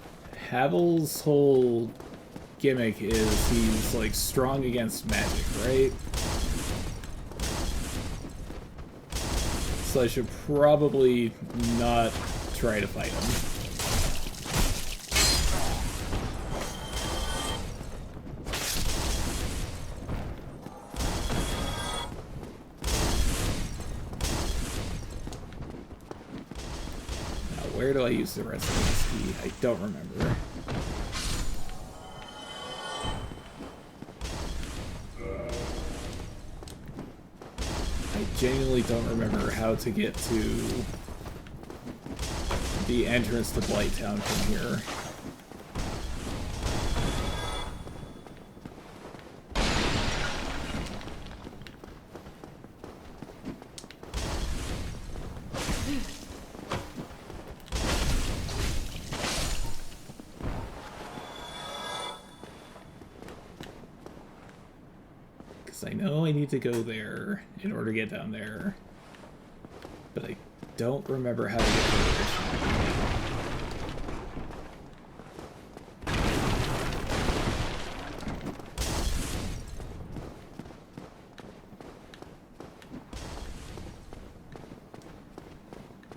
Havel's whole gimmick is he's like strong against magic, right? So I should probably not try to fight him. Now, where do I use the rest of this key? I don't remember. I genuinely don't remember how to get to the entrance to Blighttown from here. I know I need to go there in order to get down there, but I don't remember how to get there.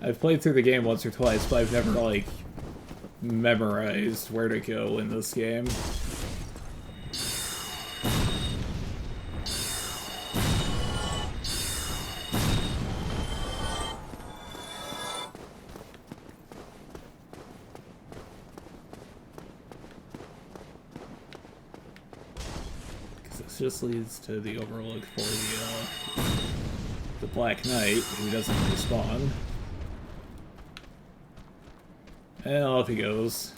I've played through the game once or twice, but I've never, like, memorized where to go in this game. Just leads to the overlook for the Black Knight, who doesn't respawn. And off he goes.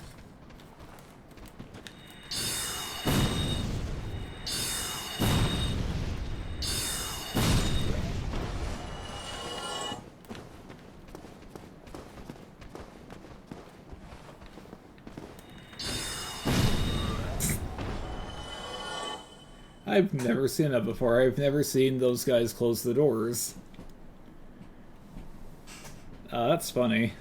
I've never seen that before. I've never seen those guys close the doors. That's funny.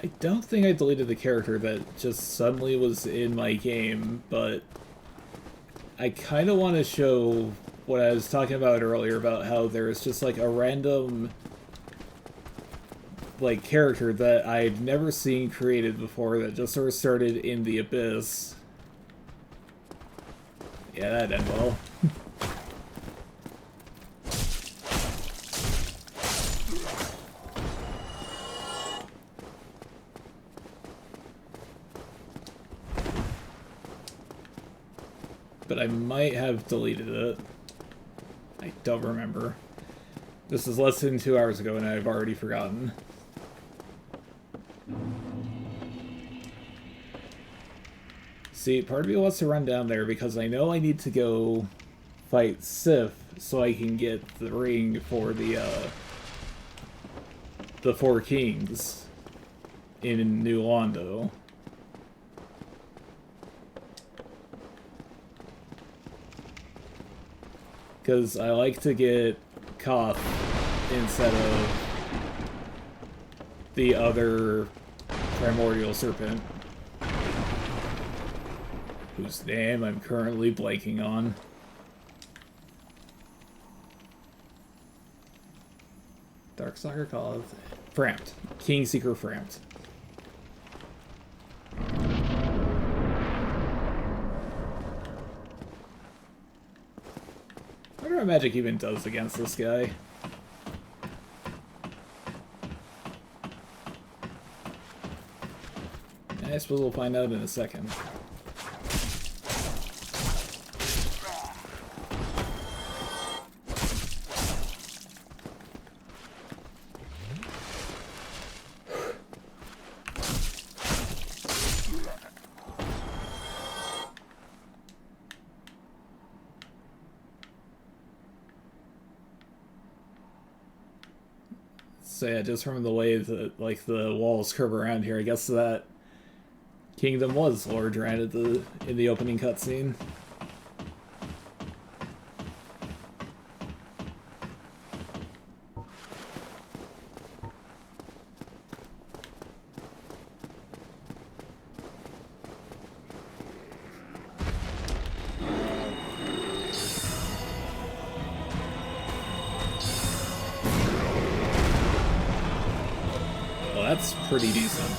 I don't think I deleted the character that just suddenly was in my game, but I kind of want to show what I was talking about earlier about how there's just like a random like character that I'd never seen created before that just sort of started in the abyss. Yeah, that ended well. But I might have deleted it. I don't remember. This is less than 2 hours ago and I've already forgotten. See, part of me wants to run down there because I know I need to go fight Sif so I can get the ring for the Four Kings in New Londo. Because I like to get Koth instead of the other primordial serpent, whose name I'm currently blanking on. Darkstalker Koth. Frampt. Kingseeker Frampt. I wonder what magic even does against this guy. I suppose we'll find out in a second. So yeah, just from the way that like the walls curve around here, I guess that kingdom was larger at in the opening cutscene. Well, that's pretty decent.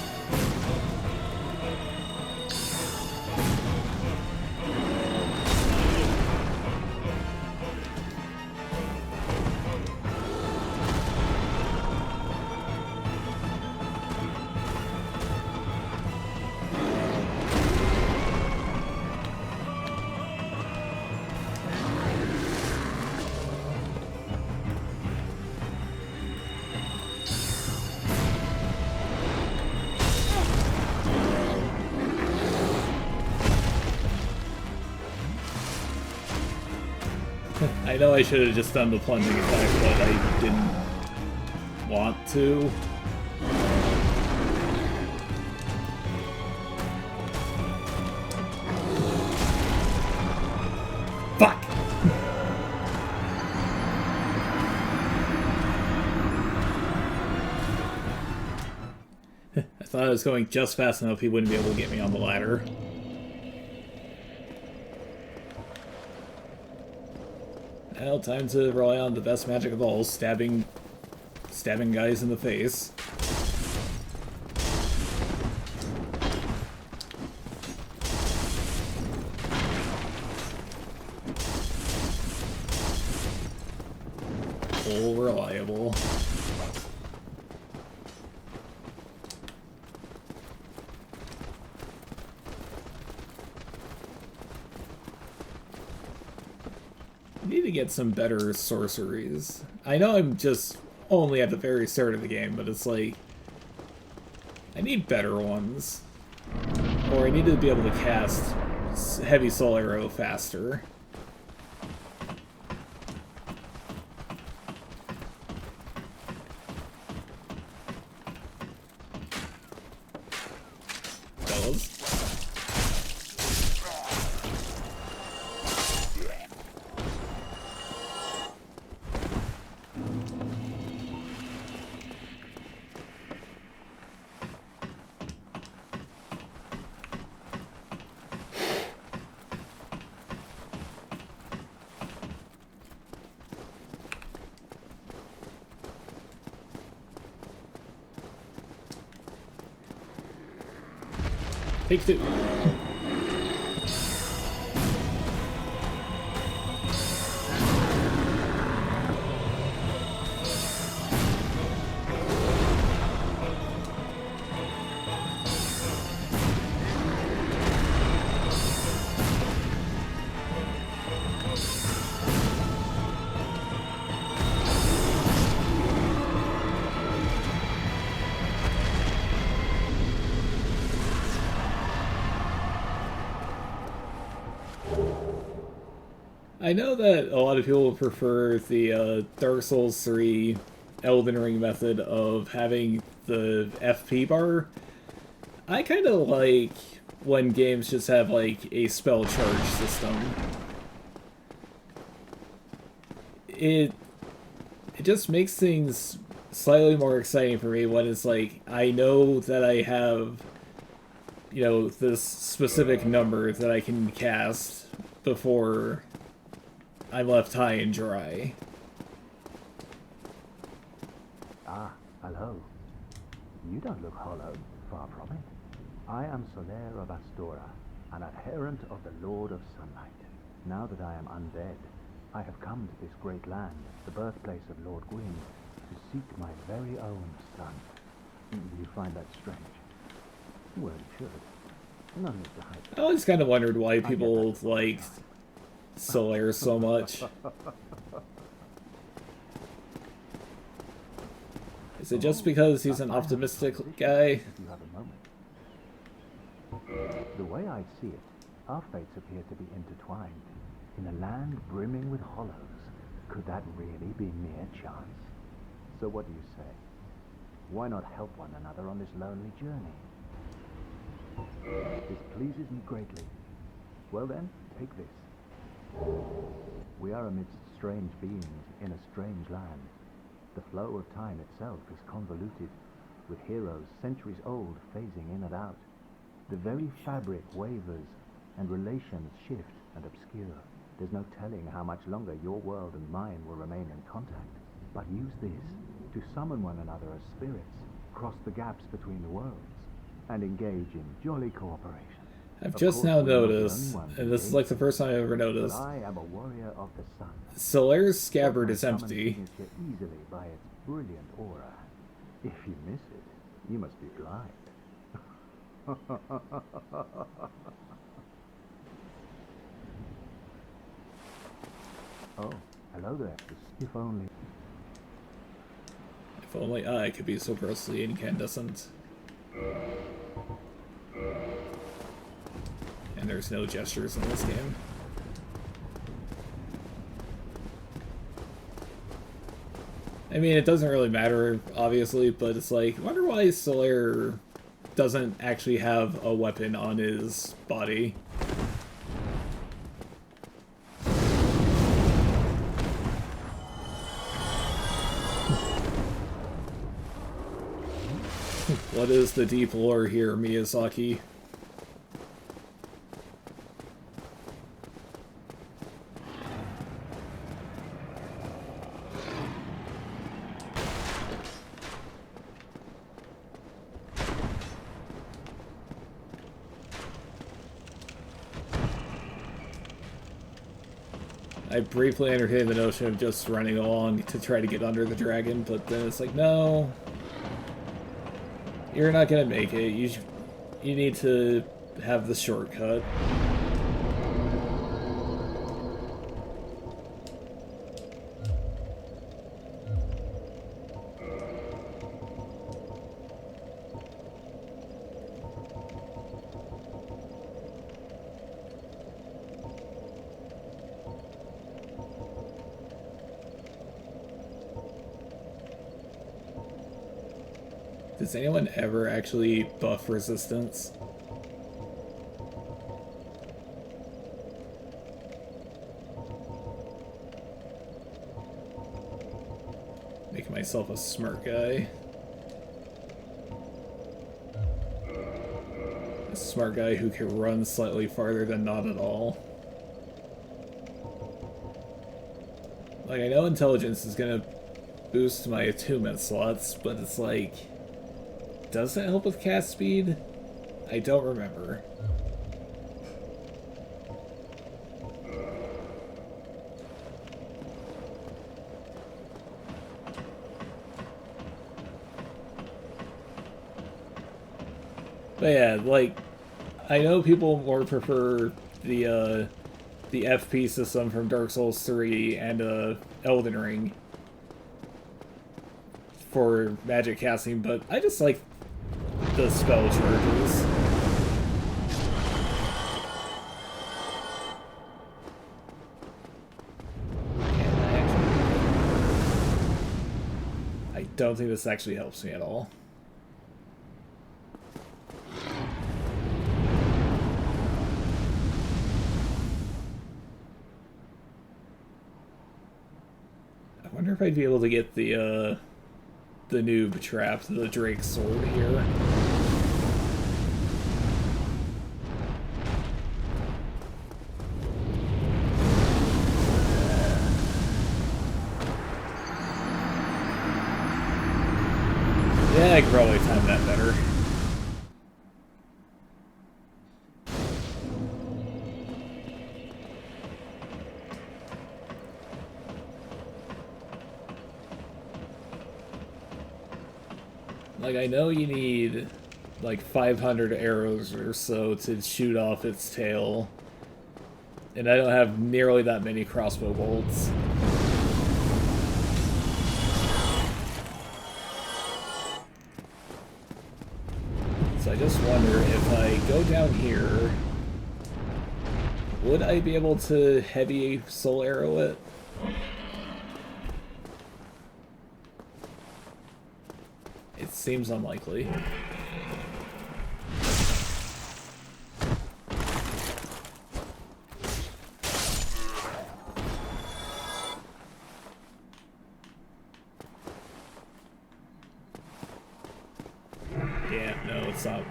I know I should have just done the plunging attack, but I didn't want to. Fuck! I thought I was going just fast enough he wouldn't be able to get me on the ladder. Now, time to rely on the best magic of all, stabbing guys in the face. All reliable. Need to get some better sorceries. I know I'm just only at the very start of the game, but it's like I need better ones. Or I need to be able to cast heavy soul arrow faster. Fellas. Take two. I know that a lot of people prefer the Dark Souls 3 Elden Ring method of having the FP bar. I kind of like when games just have like a spell charge system. It just makes things slightly more exciting for me when it's like I know that I have, you know, this specific number that I can cast before I'm left high and dry. Ah, hello. You don't look hollow, far from it. I am Soler of Astora, an adherent of the Lord of Sunlight. Now that I am undead, I have come to this great land, the birthplace of Lord Gwyn, to seek my very own son. Do you find that strange? Well, it should. No need to hide. I always kind of wondered why people liked Soler so much. Is it just because he's an optimistic guy? If you have a moment. The way I see it, our fates appear to be intertwined. In a land brimming with hollows, could that really be mere chance? So what do you say? Why not help one another on this lonely journey? This pleases me greatly. Well then, take this. We are amidst strange beings in a strange land. The flow of time itself is convoluted, with heroes centuries old phasing in and out. The very fabric wavers, and relations shift and obscure. There's no telling how much longer your world and mine will remain in contact. But use this to summon one another as spirits, cross the gaps between the worlds, and engage in jolly cooperation. I've just now noticed, and this is like the first time I've ever noticed, I am a warrior of the sun. Solaire's scabbard is empty. Easily by its brilliant aura. If you miss it, you must be blind. Oh, hello there. If only. If only I could be so grossly incandescent. And there's no gestures in this game. I mean, it doesn't really matter, obviously, but it's like, I wonder why Solaire doesn't actually have a weapon on his body. What is the deep lore here, Miyazaki? I briefly entertained the notion of just running along to try to get under the dragon, but then it's like, no, you're not gonna make it. You need to have the shortcut. Does anyone ever actually buff resistance? Make myself a smart guy. A smart guy who can run slightly farther than not at all. Like, I know intelligence is gonna boost my attunement slots, but it's like, does it help with cast speed? I don't remember. But yeah, like, I know people more prefer the FP system from Dark Souls 3 and Elden Ring for magic casting, but I just like the spell charges. I don't think this actually helps me at all. I wonder if I'd be able to get the noob trap, the Drake sword here. Yeah, I could probably time that better. Like, I know you need like 500 arrows or so to shoot off its tail, and I don't have nearly that many crossbow bolts. So I just wonder if I go down here, would I be able to heavy soul arrow it? It seems unlikely. Yeah, no, it's not.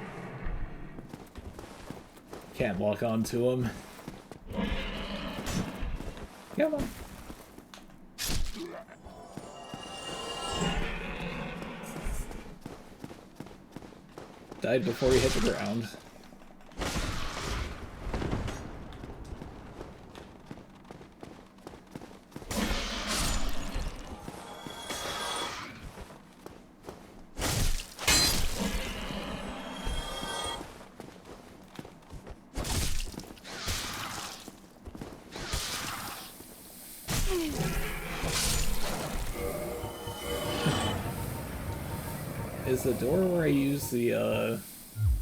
Can't walk onto him. Come on. Died before he hit the ground. Is the door where I use the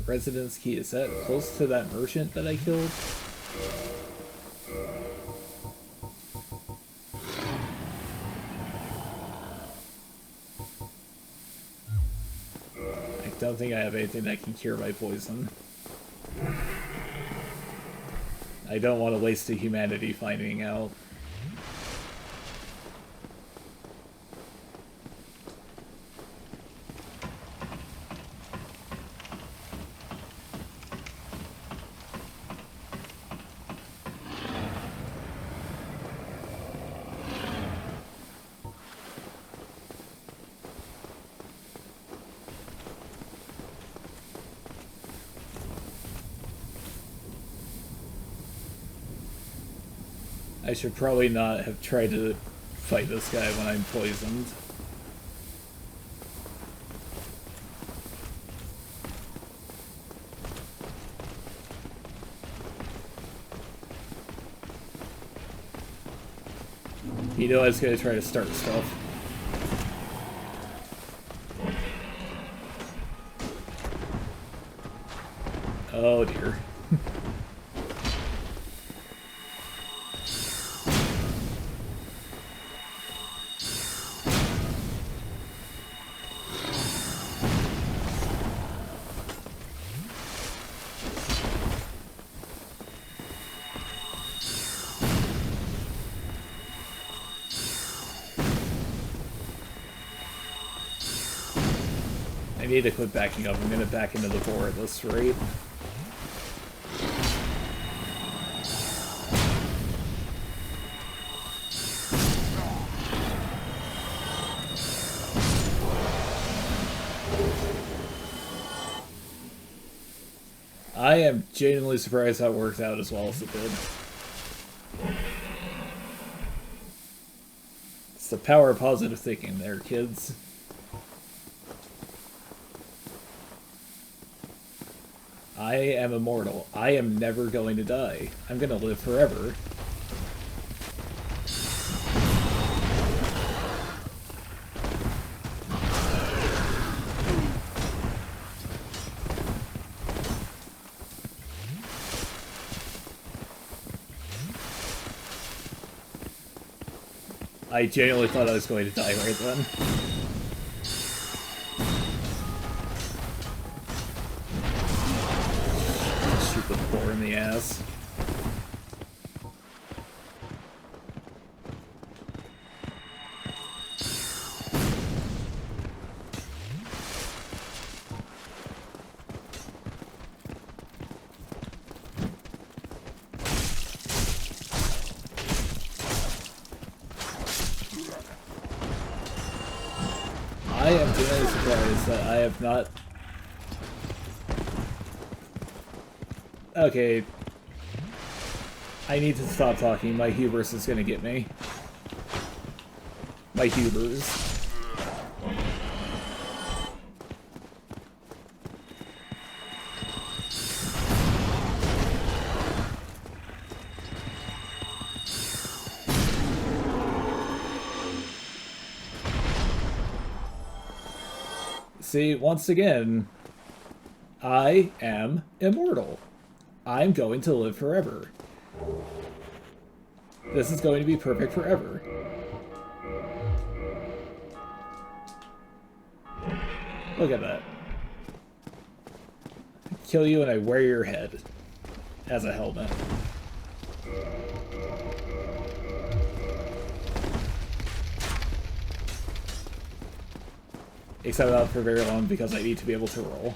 residence key, is that close to that merchant that I killed? I don't think I have anything that can cure my poison. I don't want to waste a humanity finding out. I should probably not have tried to fight this guy when I'm poisoned. You know I was going to try to start stuff. Oh dear. I need to quit backing up. I'm going to back into the boar at this rate. I am genuinely surprised that worked out as well as it did. It's the power of positive thinking there, kids. I am immortal. I am never going to die. I'm going to live forever. I genuinely thought I was going to die right then. Shoot the boar in the ass. I am genuinely surprised that I have not... Okay. I need to stop talking. My hubris is gonna get me. My hubers. See, once again, I am immortal. I'm going to live forever. This is going to be perfect forever. Look at that. I kill you and I wear your head as a helmet. Except not for very long because I need to be able to roll.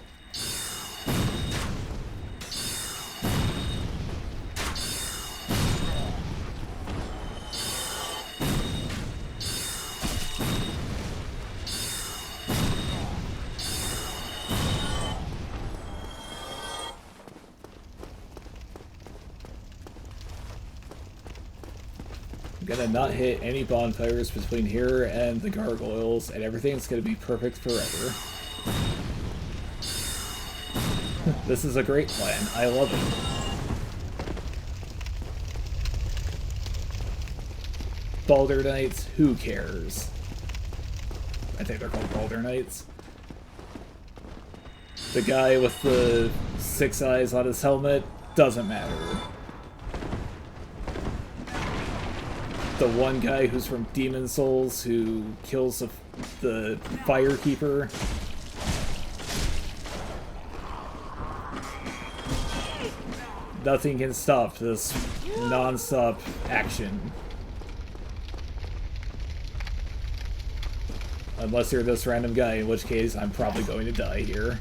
I'm gonna not hit any bonfires between here and the gargoyles, and everything's gonna be perfect forever. This is a great plan. I love it. Baldur Knights, who cares? I think they're called Baldur Knights. The guy with the 6 eyes on his helmet, doesn't matter. The one guy who's from Demon Souls who kills the Firekeeper. Nothing can stop this non-stop action. Unless you're this random guy, in which case I'm probably going to die here.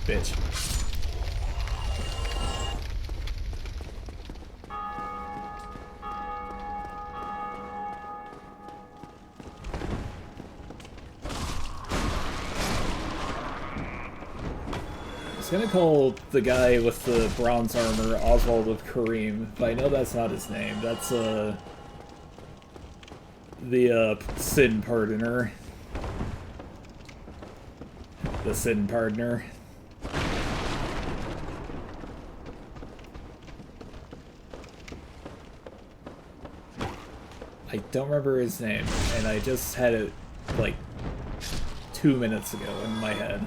Bitch. I was gonna call the guy with the bronze armor Oswald of Kareem, but I know that's not his name. That's, the, Sin Pardoner. The Sin Pardoner. I don't remember his name, and I just had it, like, 2 minutes ago in my head.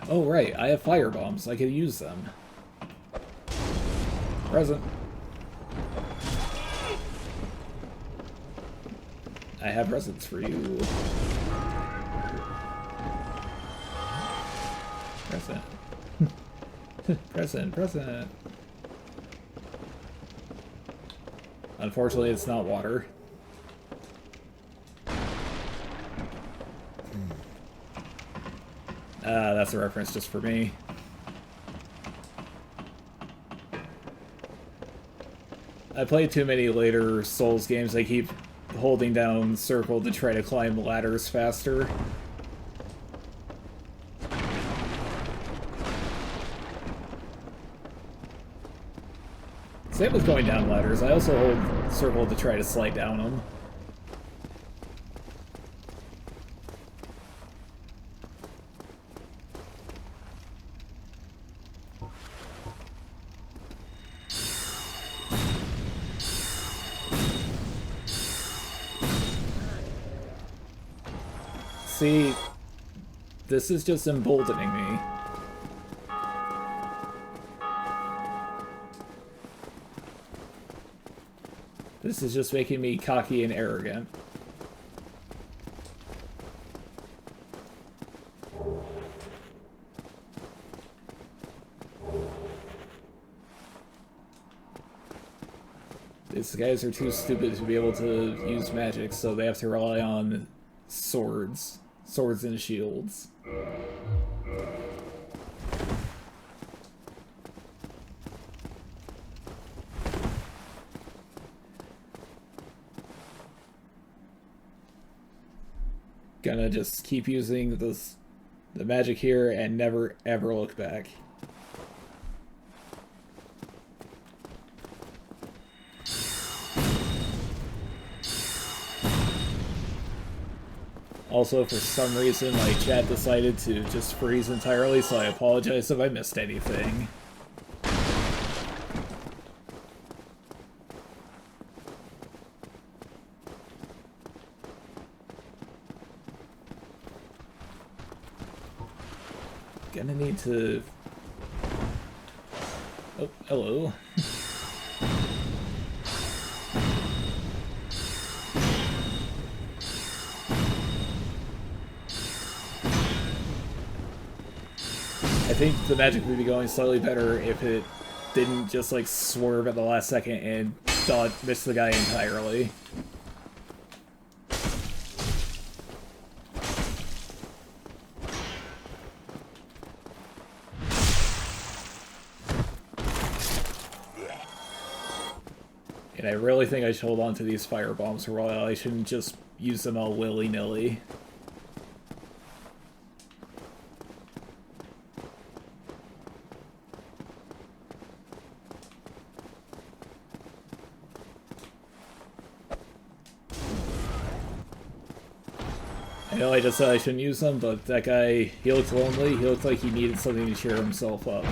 Oh right, I have fire bombs. I could use them. Present. I have presents for you. Present. Present. Unfortunately, it's not water. That's a reference just for me. I played too many later Souls games. I keep holding down circle to try to climb ladders faster. Same with going down ladders. I also hold circle to try to slide down them. See, this is just emboldening me. This is just making me cocky and arrogant. These guys are too stupid to be able to use magic, so they have to rely on swords. Swords and shields. Gonna just keep using the magic here and never ever look back. Also, for some reason, my chat decided to just freeze entirely, so I apologize if I missed anything. gonna need to... Oh, hello. I think the magic would be going slightly better if it didn't just like swerve at the last second and miss the guy entirely. And I really think I should hold on to these fire bombs for a while. I shouldn't just use them all willy-nilly. I know I just said I shouldn't use them, but that guy, he looked lonely. He looked like he needed something to cheer himself up.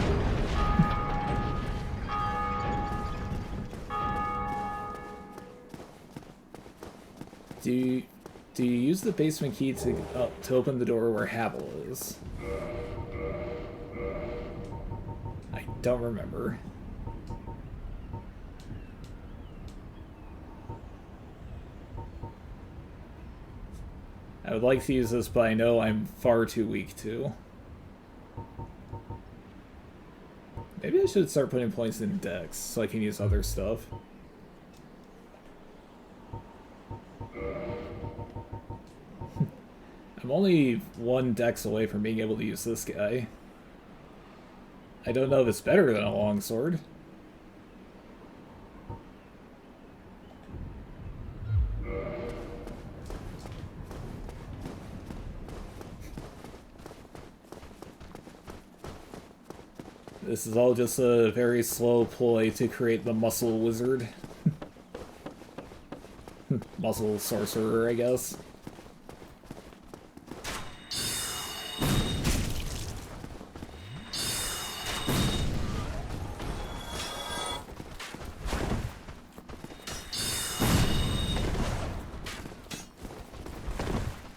Do you use the basement key to open the door where Havel is? I don't remember. I would like to use this, but I know I'm far too weak to. Maybe I should start putting points in Dex so I can use other stuff. I'm only 1 Dex away from being able to use this guy. I don't know if it's better than a longsword. This is all just a very slow ploy to create the muscle wizard. Muscle sorcerer, I guess.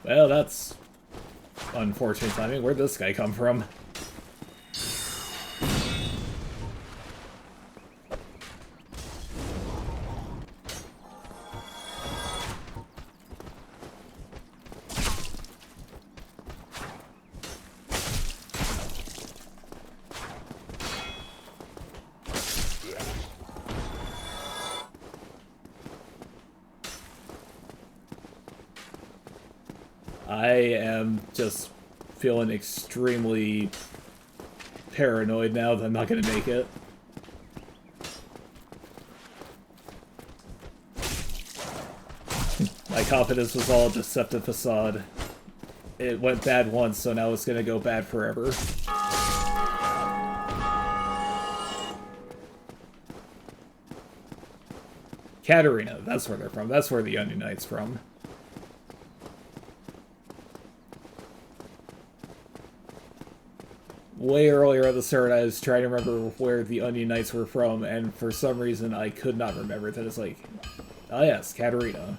Well, that's unfortunate timing. Where'd this guy come from? I am just feeling extremely paranoid now that I'm not going to make it. My confidence was all a deceptive facade. It went bad once, so now it's going to go bad forever. Katarina, that's where they're from. That's where the Onion Knight's from. Way earlier at the start, I was trying to remember where the Onion Knights were from, and for some reason I could not remember. That it's like, oh yes, Katarina.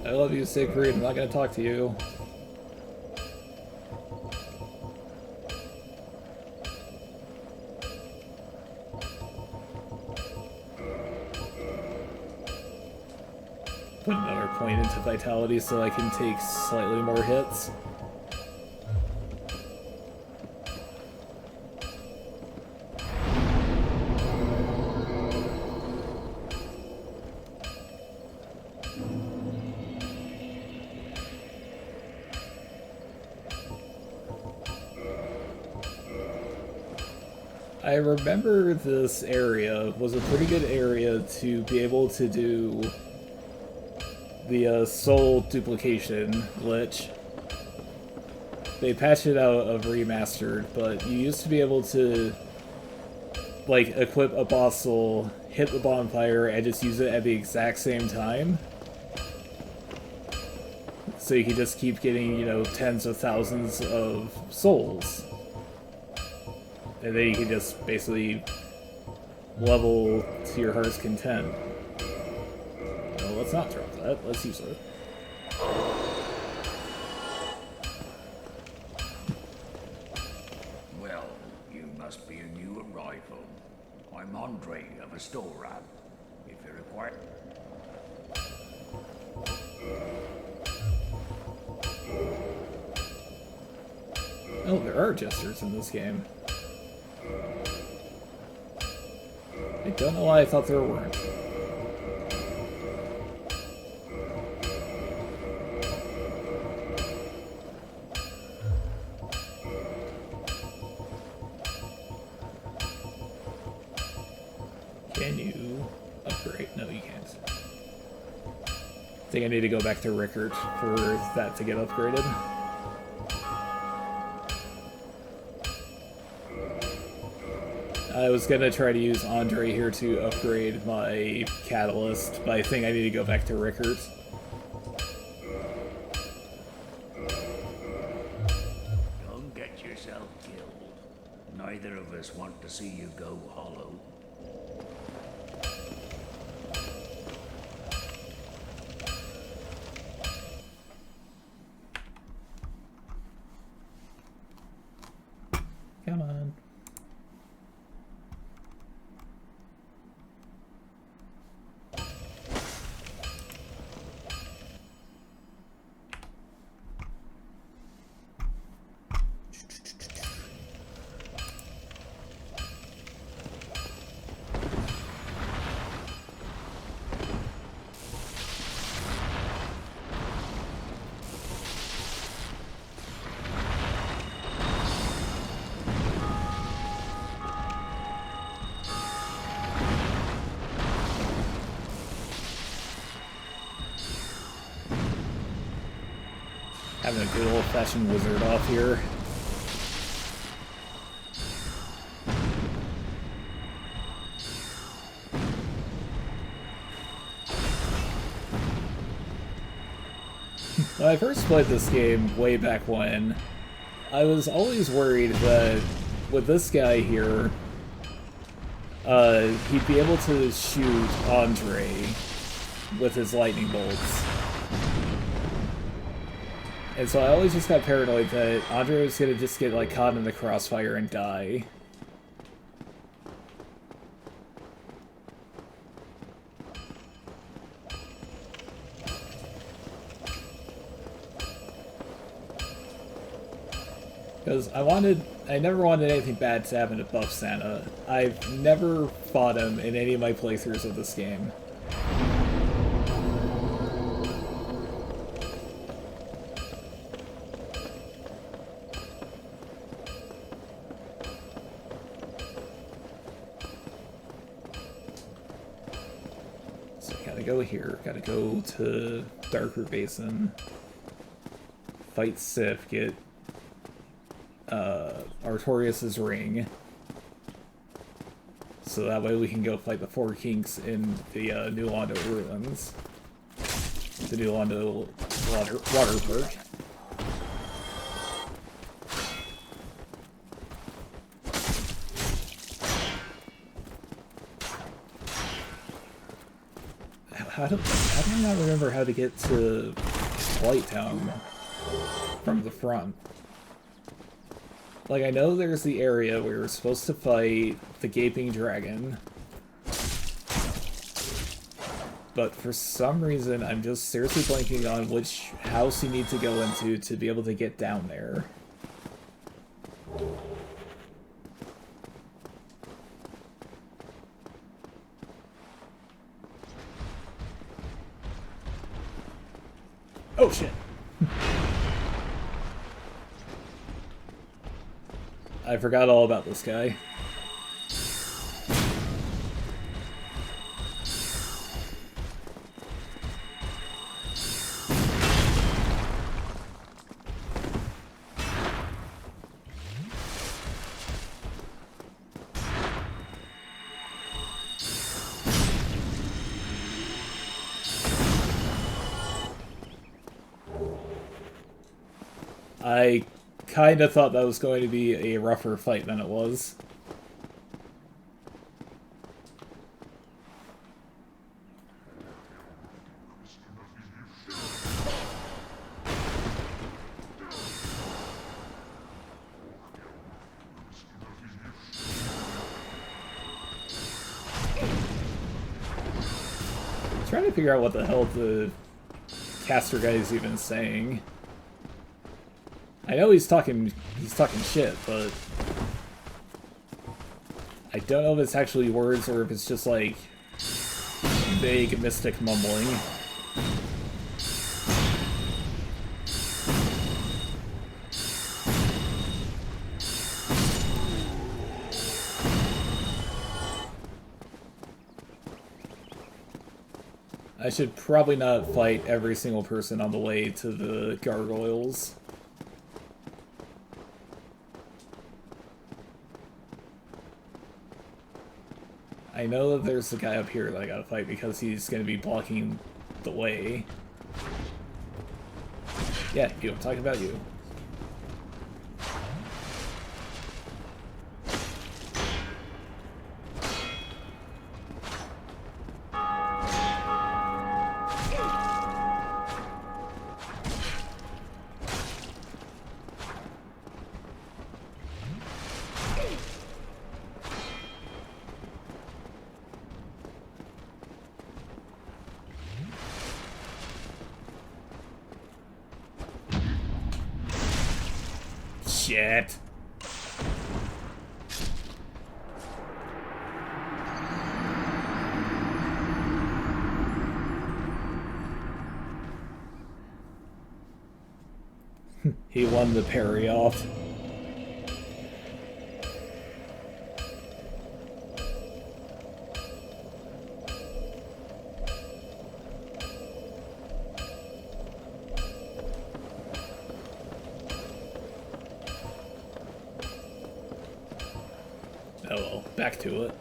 I love you, Siegfried. I'm not going to talk to you. Put another point into vitality so I can take slightly more hits. I remember this area was a pretty good area to be able to do the soul duplication glitch. They patched it out of remastered, but you used to be able to like equip a boss soul, hit the bonfire, and just use it at the exact same time. So you could just keep getting, you know, tens of thousands of souls. And then you can just basically level to your heart's content. Well, let's not drop that. Let's use it. Well, you must be a new arrival. I'm Andre of Astora. If you require... Oh, there are jesters in this game. I don't know why I thought there weren't. Can you upgrade? No, you can't. I think I need to go back to Rickert for that to get upgraded. I was gonna try to use Andre here to upgrade my catalyst, but I think I need to go back to Rickert. Don't get yourself killed. Neither of us want to see you go hollow. Come on. Having a good old-fashioned wizard off here. When I first played this game way back when, I was always worried that with this guy here, he'd be able to shoot Andre with his lightning bolts. And so I always just got paranoid that Andre was gonna just get like caught in the crossfire and die. Because I never wanted anything bad to happen to Buff Santa. I've never fought him in any of my playthroughs of this game. Go here, gotta go to Darker Basin, fight Sif, get Artorias' ring, so that way we can go fight the Four Kings in the New Londo ruins, the New Londo water purge. How do I not remember how to get to Blight Town from the front? Like, I know there's the area where we're supposed to fight the Gaping Dragon, but for some reason I'm just seriously blanking on which house you need to go into to be able to get down there. Oh shit. I forgot all about this guy. I kind of thought that was going to be a rougher fight than it was. trying to figure out what the hell the caster guy is even saying. I know he's talking shit, but I don't know if it's actually words or if it's just like vague mystic mumbling. I should probably not fight every single person on the way to the gargoyles. I know that there's the guy up here that I gotta fight because he's gonna be blocking the way. Yeah, you, I'm talking about you. Shit. He won the parry off. Oh well, back to it.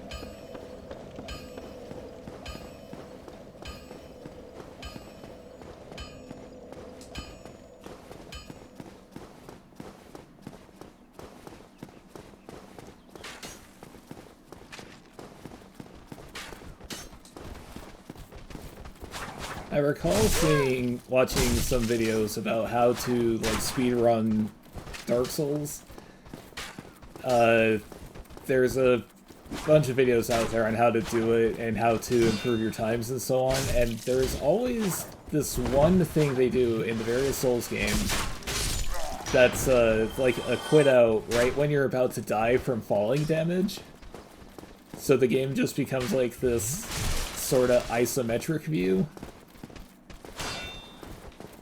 I recall watching some videos about how to like speedrun Dark Souls. There's a bunch of videos out there on how to do it and how to improve your times and so on, and there's always this one thing they do in the various Souls games that's like a quit out right when you're about to die from falling damage. So the game just becomes like this sort of isometric view.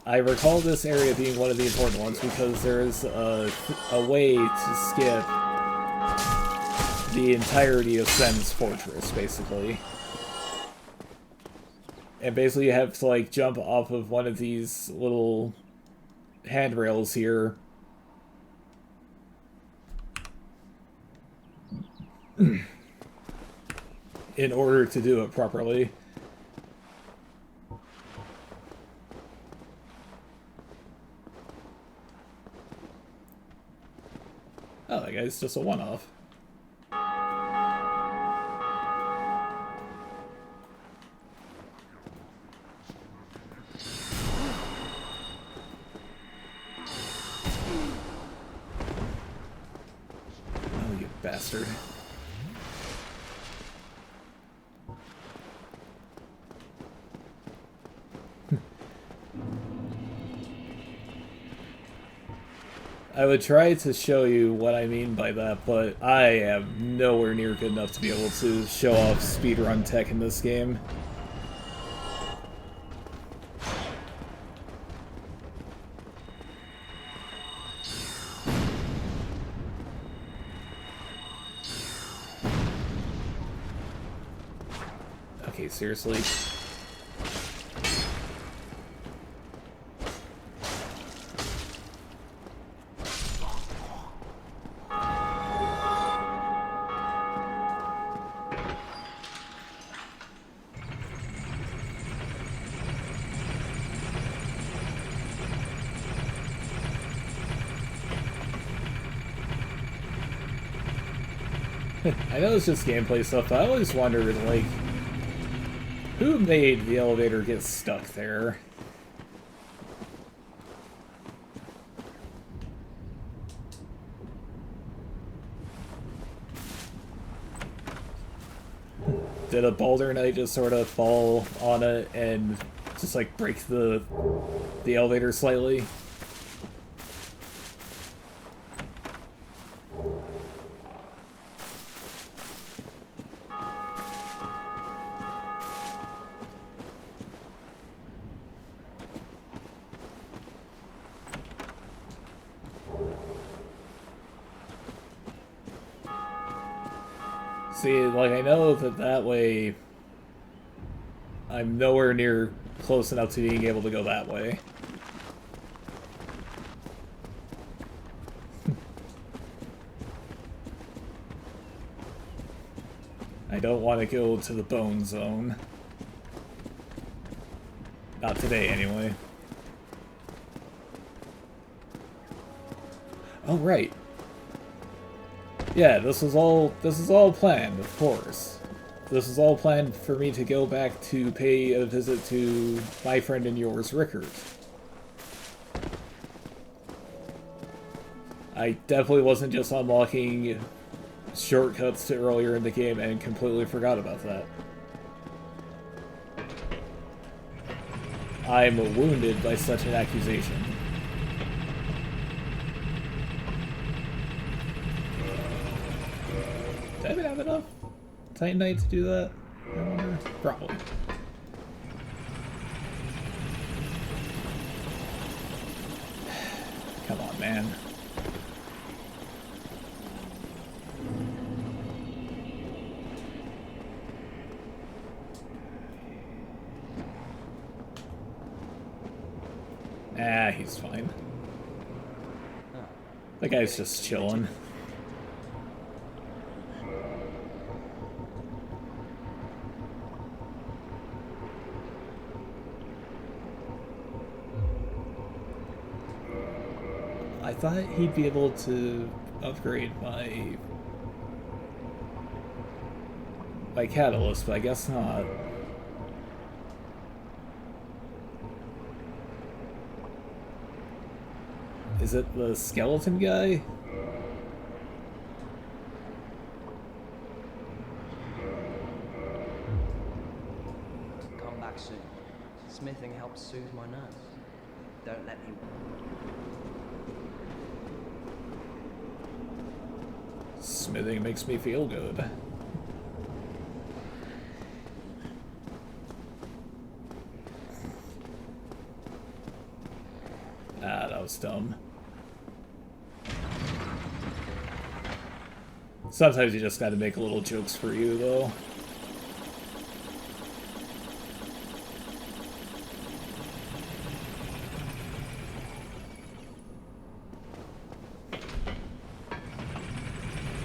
I recall this area being one of the important ones because there is a way to skip the entirety of Sen's fortress, basically. And basically you have to, like, jump off of one of these little handrails here. In order to do it properly. Oh, that guy's just a one-off. Oh, you bastard. I would try to show you what I mean by that, but I am nowhere near good enough to be able to show off speedrun tech in this game. Okay, seriously? I know it's just gameplay stuff, but I always wondered, like, who made the elevator get stuck there? Did a Baldur Knight just sort of fall on it and just like break the elevator slightly? See, like, I know that way I'm nowhere near close enough to being able to go that way. I don't want to go to the bone zone. Not today, anyway. Oh, right. Yeah, this is all planned, of course. This is all planned for me to go back to pay a visit to my friend and yours, Rickard. I definitely wasn't just unlocking shortcuts to earlier in the game and completely forgot about that. I'm wounded by such an accusation. Did I even have enough Titan Knight to do that? I wonder. Probably. Come on, man. Ah, he's fine. The guy's just chilling. I thought he'd be able to upgrade my catalyst, but I guess not. Is it the skeleton guy? Come back soon. Smithing helps soothe my nerves. Don't let me... Smithing makes me feel good. Ah, that was dumb. Sometimes you just gotta make little jokes for you, though.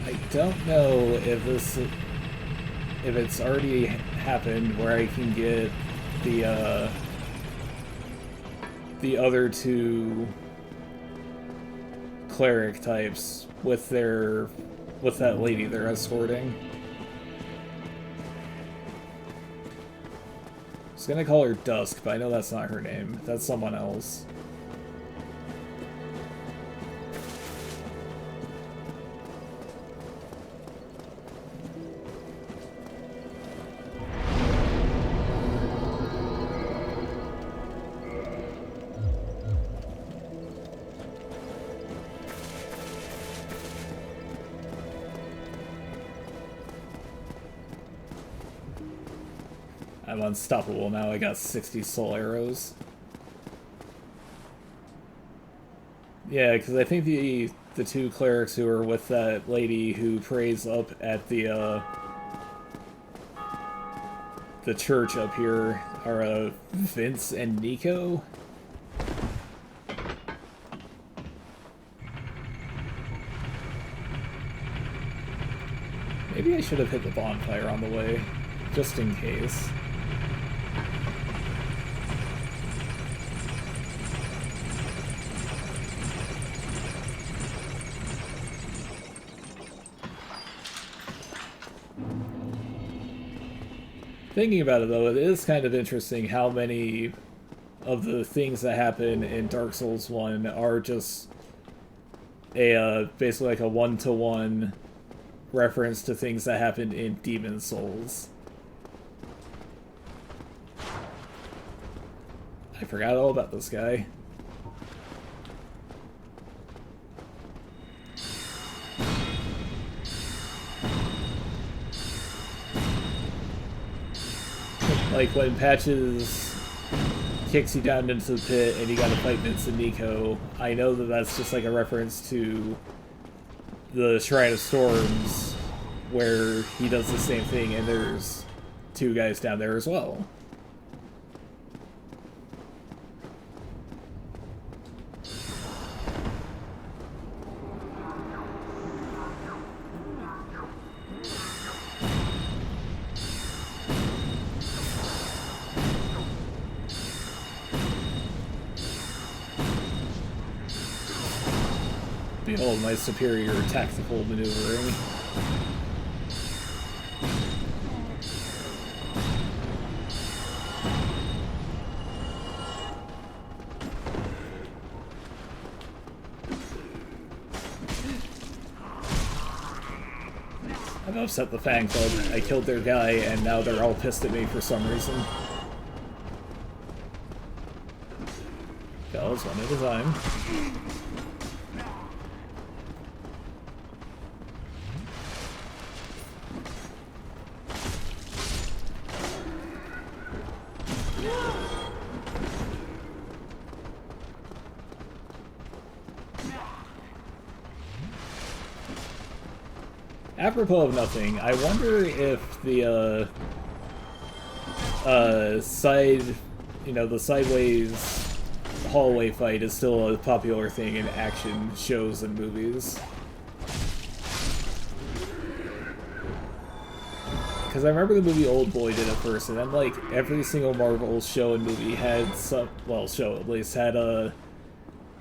I don't know if it's already happened where I can get the other two cleric types with that lady they're escorting. I was gonna call her Dusk, but I know that's not her name. That's someone else. I'm unstoppable now. I got 60 soul arrows. Yeah, because I think the two clerics who are with that lady who prays up at the church up here are Vince and Nico. Maybe I should have hit the bonfire on the way, just in case. Thinking about it, though, it is kind of interesting how many of the things that happen in Dark Souls 1 are just basically like a one-to-one reference to things that happened in Demon Souls. I forgot all about this guy. Like when Patches kicks you down into the pit and you gotta fight Vince and Nico, I know that that's just like a reference to the Shrine of Storms, where he does the same thing, and there's two guys down there as well. Behold my superior tactical maneuvering. I've upset the Fan Club. I killed their guy, and now they're all pissed at me for some reason. Fellas, one at a time. Apropos of nothing, I wonder if the the sideways hallway fight is still a popular thing in action shows and movies. Because I remember the movie Old Boy did it first, and then like every single Marvel show and movie had some, well, show at least had a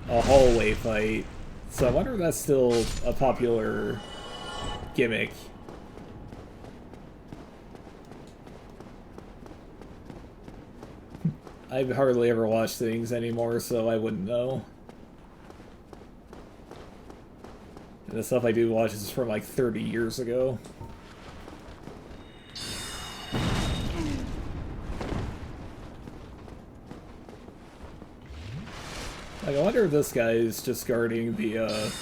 hallway fight. So I wonder if that's still a popular gimmick. I hardly ever watch things anymore, so I wouldn't know. And the stuff I do watch is from like 30 years ago. Like, I wonder if this guy is just guarding the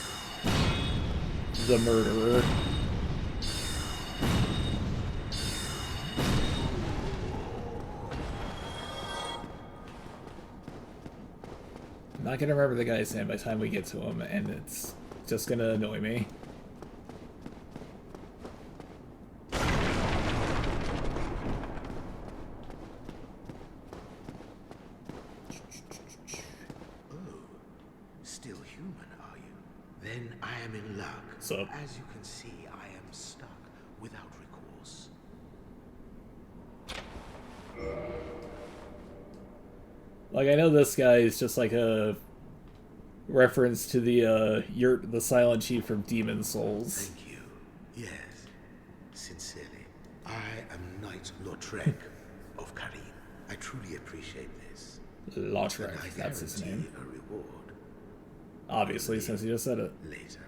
murderer. I'm not gonna remember the guy's name by the time we get to him, and it's just gonna annoy me. Still human, are you? Then I am in luck. So, as you can see, I am stuck without recourse. like, I know this guy is just like a reference to the Silent Chief from Demon Souls. Thank you. Yes, sincerely. I am Knight Lautrec of Karim. I truly appreciate this. Lautrec, that's his name. A reward. Obviously, since he just said it. Later.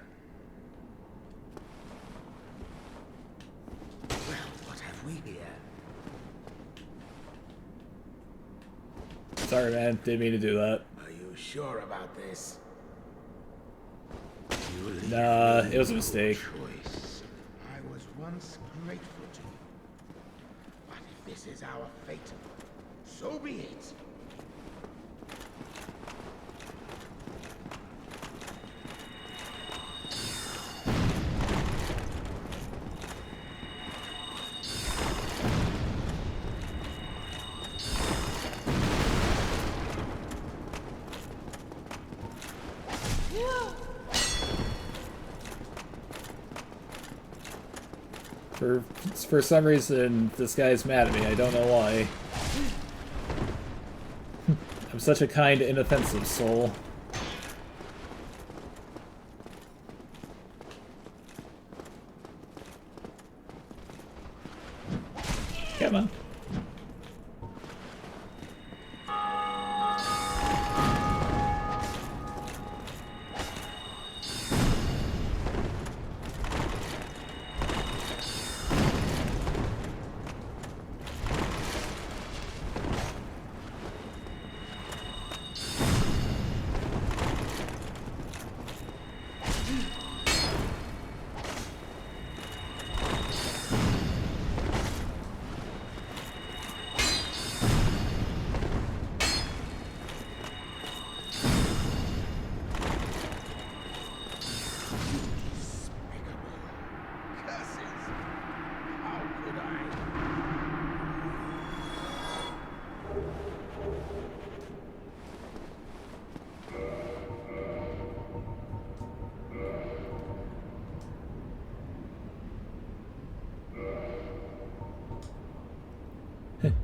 Well, what have we here? Sorry, man. Didn't mean to do that. Are you sure about this? Nah, it was a mistake. Choice. I was once grateful to you. But if this is our fate, so be it. For some reason, this guy's mad at me. I don't know why. I'm such a kind, inoffensive soul. Come on.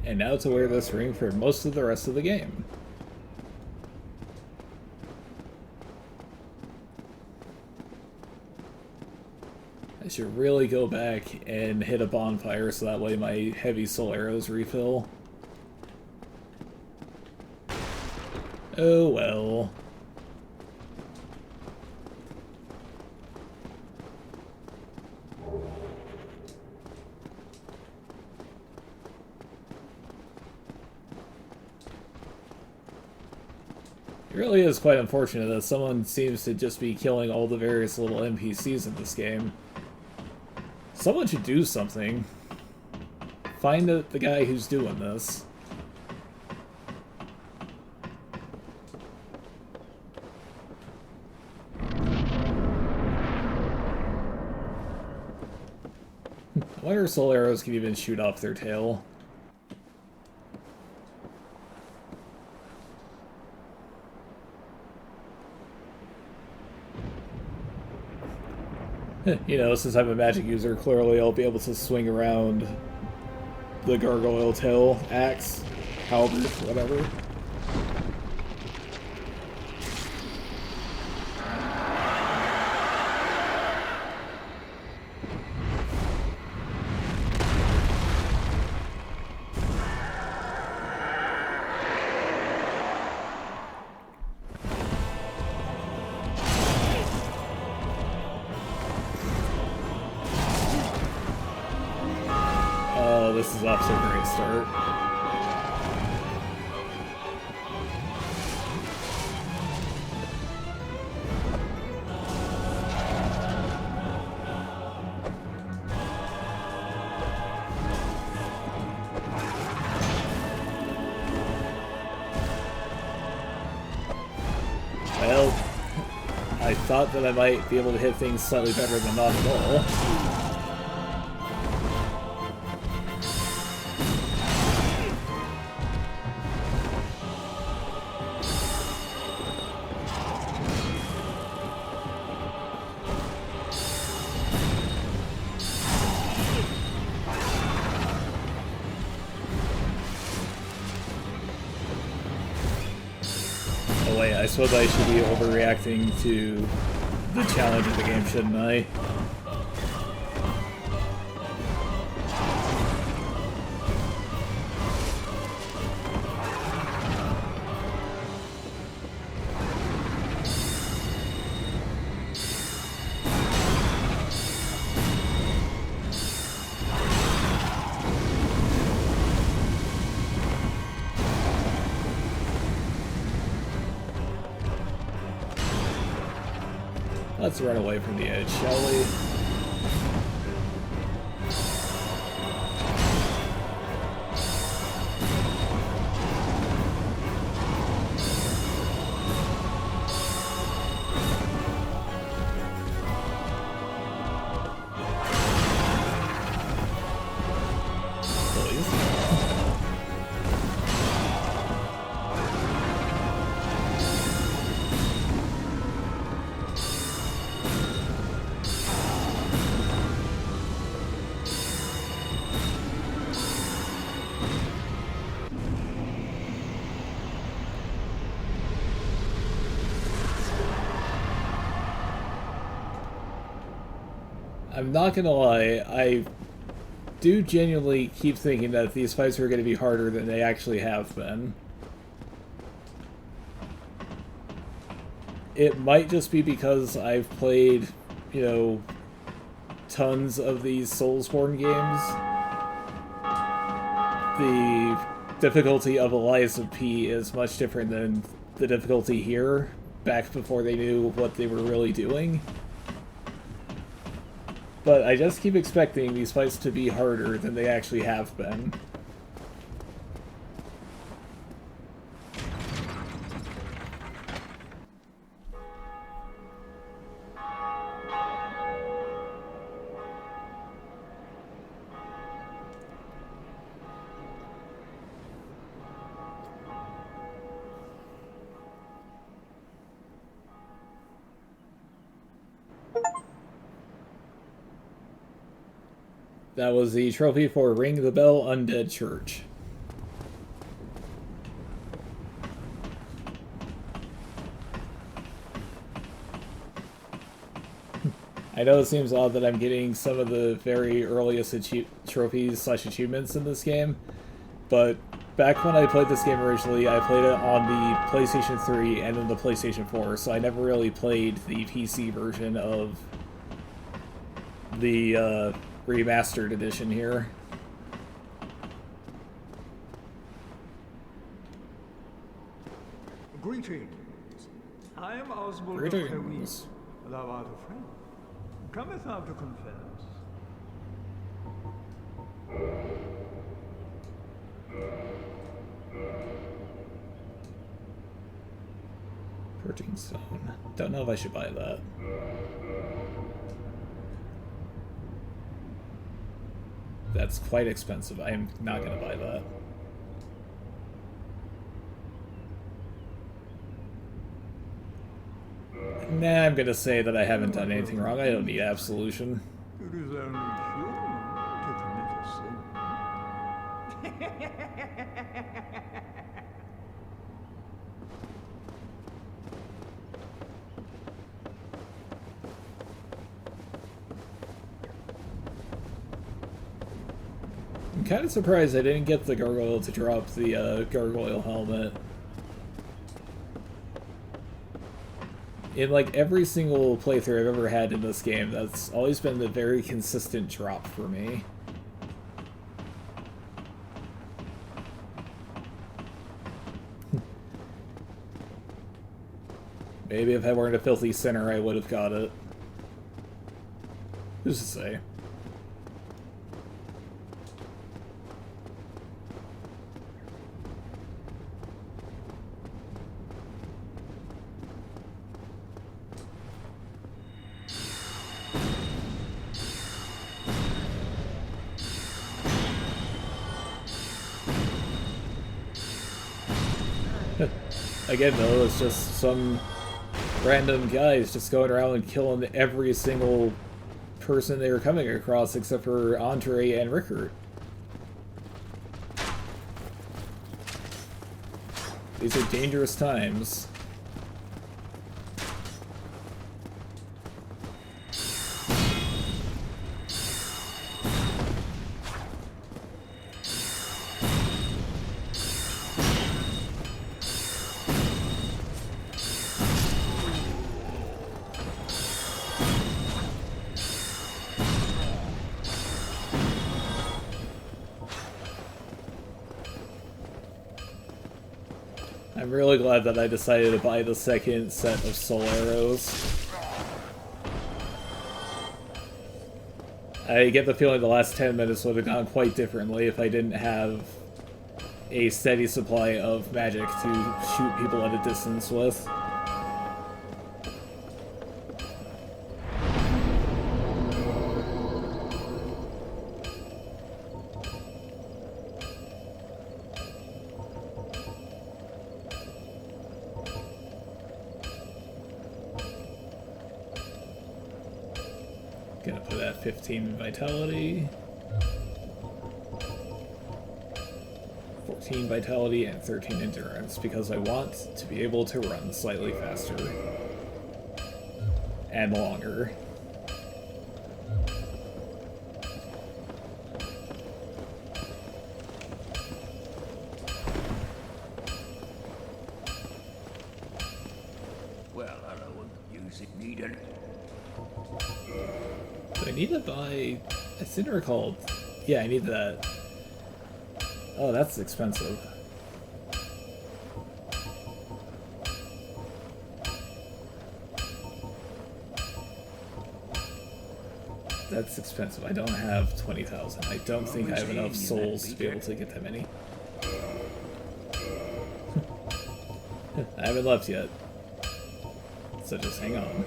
And now to wear this ring for most of the rest of the game. I should really go back and hit a bonfire so that way my heavy soul arrows refill. Oh well. It really is quite unfortunate that someone seems to just be killing all the various little NPCs in this game. Someone should do something. Find the guy who's doing this. I wonder if soul arrows can even shoot off their tail. You know, since I'm a magic user, clearly I'll be able to swing around the gargoyle tail axe, halberd, whatever. This is off to a great start. Well, I thought that I might be able to hit things slightly better than not at all. Oh wait, I suppose I should be overreacting to the challenge of the game, shouldn't I? Let's run away from the edge, shall we? I'm not gonna lie, I do genuinely keep thinking that these fights are going to be harder than they actually have been. It might just be because I've played, you know, tons of these Soulsborne games. The difficulty of Elias of P is much different than the difficulty here, back before they knew what they were really doing. But I just keep expecting these fights to be harder than they actually have been. That was the trophy for Ring the Bell Undead Church. I know it seems odd that I'm getting some of the very earliest trophies / achievements in this game, but back when I played this game originally, I played it on the PlayStation 3 and then the PlayStation 4, so I never really played the PC version of the remastered edition here. Greetings. I am Oswald of Greetings. Thou art a friend. Cometh thou to confess? Purging Stone. Don't know if I should buy that. That's quite expensive. I am not going to buy that. Nah, I'm going to say that I haven't done anything wrong. I don't need absolution. It is only human to commit a sin. I'm kind of surprised I didn't get the gargoyle to drop the gargoyle helmet. In like every single playthrough I've ever had in this game, that's always been the very consistent drop for me. Maybe if I weren't a filthy sinner, I would have got it. Who's to say? Again, though, it's just some random guys just going around and killing every single person they were coming across except for Andre and Rickert. These are dangerous times. I'm really glad that I decided to buy the second set of soul arrows. I get the feeling the last 10 minutes would have gone quite differently if I didn't have a steady supply of magic to shoot people at a distance with. Gonna put at 15 vitality, 14 vitality, and 13 endurance because I want to be able to run slightly faster and longer. Well, hello, music needed. Do I need to buy... I seem to recall... Yeah, I need that. Oh, that's expensive. That's expensive. I don't have 20,000. I don't think I have enough souls to be able to get that many. I haven't left yet. So just hang on.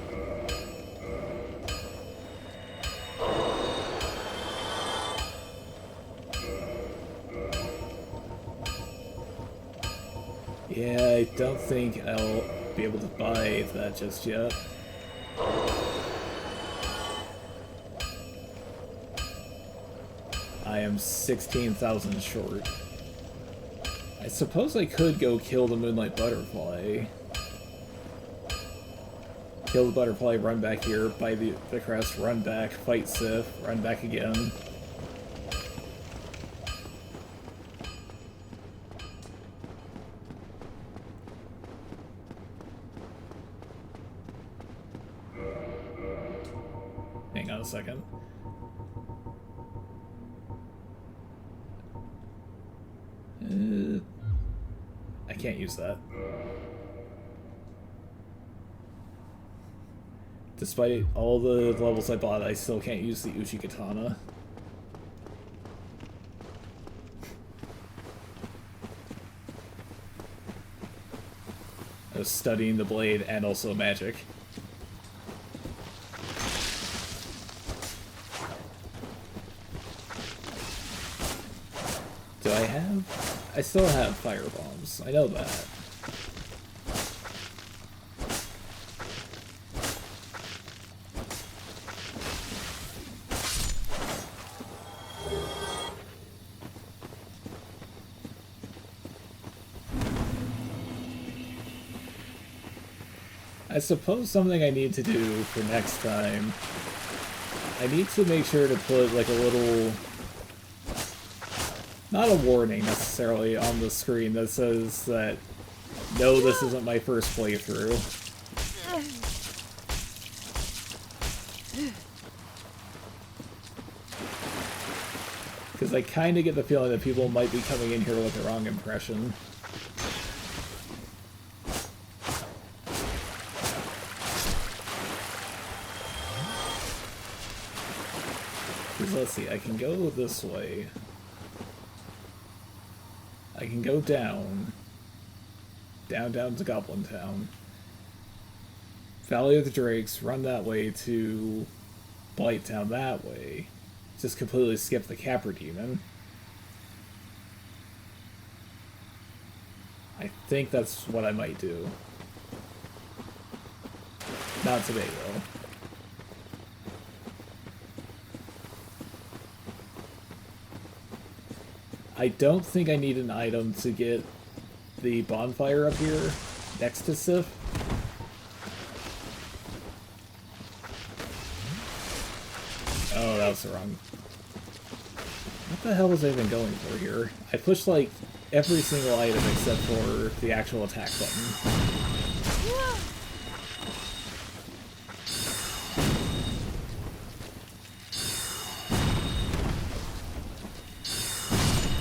Yeah, I don't think I'll be able to buy that just yet. I am 16,000 short. I suppose I could go kill the Moonlight Butterfly. kill the butterfly, run back here, buy the crest, run back, fight Sif, run back again. Hang on a second. I can't use that. Despite all the levels I bought, I still can't use the Uchi Katana. I was studying the blade and also magic. Do I have? I still have fire bombs. I know that. I suppose something I need to do for next time, I need to make sure to put like a little, not a warning necessarily on the screen that says that, no, this isn't my first playthrough. Because I kind of get the feeling that people might be coming in here with the wrong impression. Let's see, I can go this way. I can go down. Down to Goblin Town. Valley of the Drakes, run that way to Blight Town that way. Just completely skip the Capra Demon. I think that's what I might do. Not today, though. I don't think I need an item to get the bonfire up here next to Sif. Oh, that was the wrong. What the hell was I even going for here? I pushed like every single item except for the actual attack button.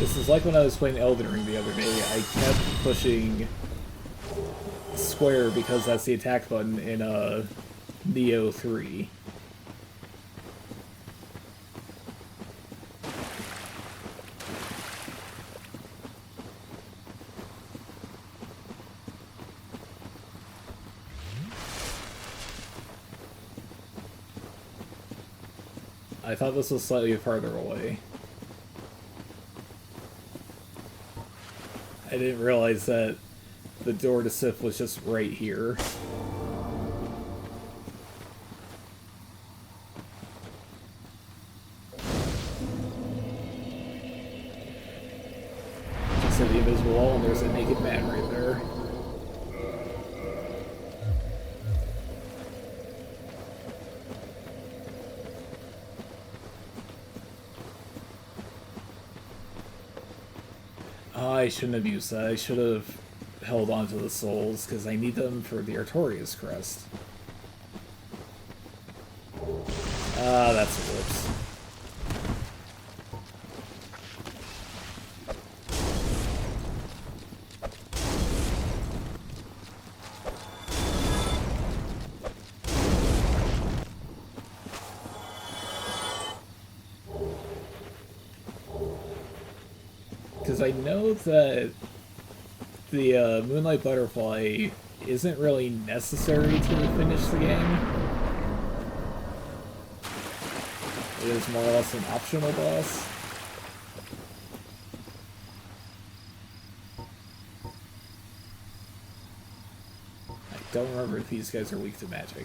This is like when I was playing Elden Ring the other day. I kept pushing square because that's the attack button in Neo 3. I thought this was slightly farther away. I didn't realize that the door to Sif was just right here. Just said the invisible wall, and there's a naked man right there. I shouldn't have used that. I should have held on to the souls, because I need them for the Artorias crest. Ah, that's a whoops. Because I know that the Moonlight Butterfly isn't really necessary to finish the game. It is more or less an optional boss. I don't remember if these guys are weak to magic.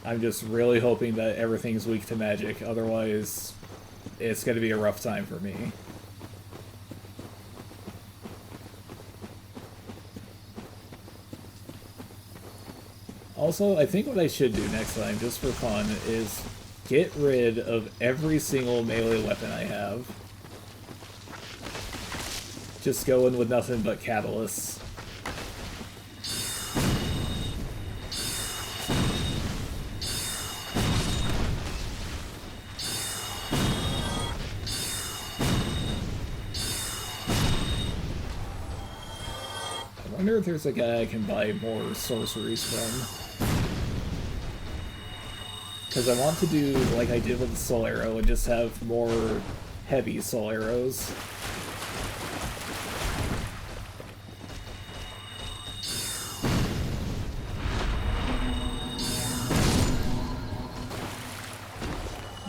I'm just really hoping that everything's weak to magic, otherwise it's going to be a rough time for me. Also, I think what I should do next time, just for fun, is get rid of every single melee weapon I have. Just go in with nothing but catalysts. I wonder if there's a guy I can buy more sorceries from. Because I want to do like I did with the soul arrow and just have more heavy soul arrows.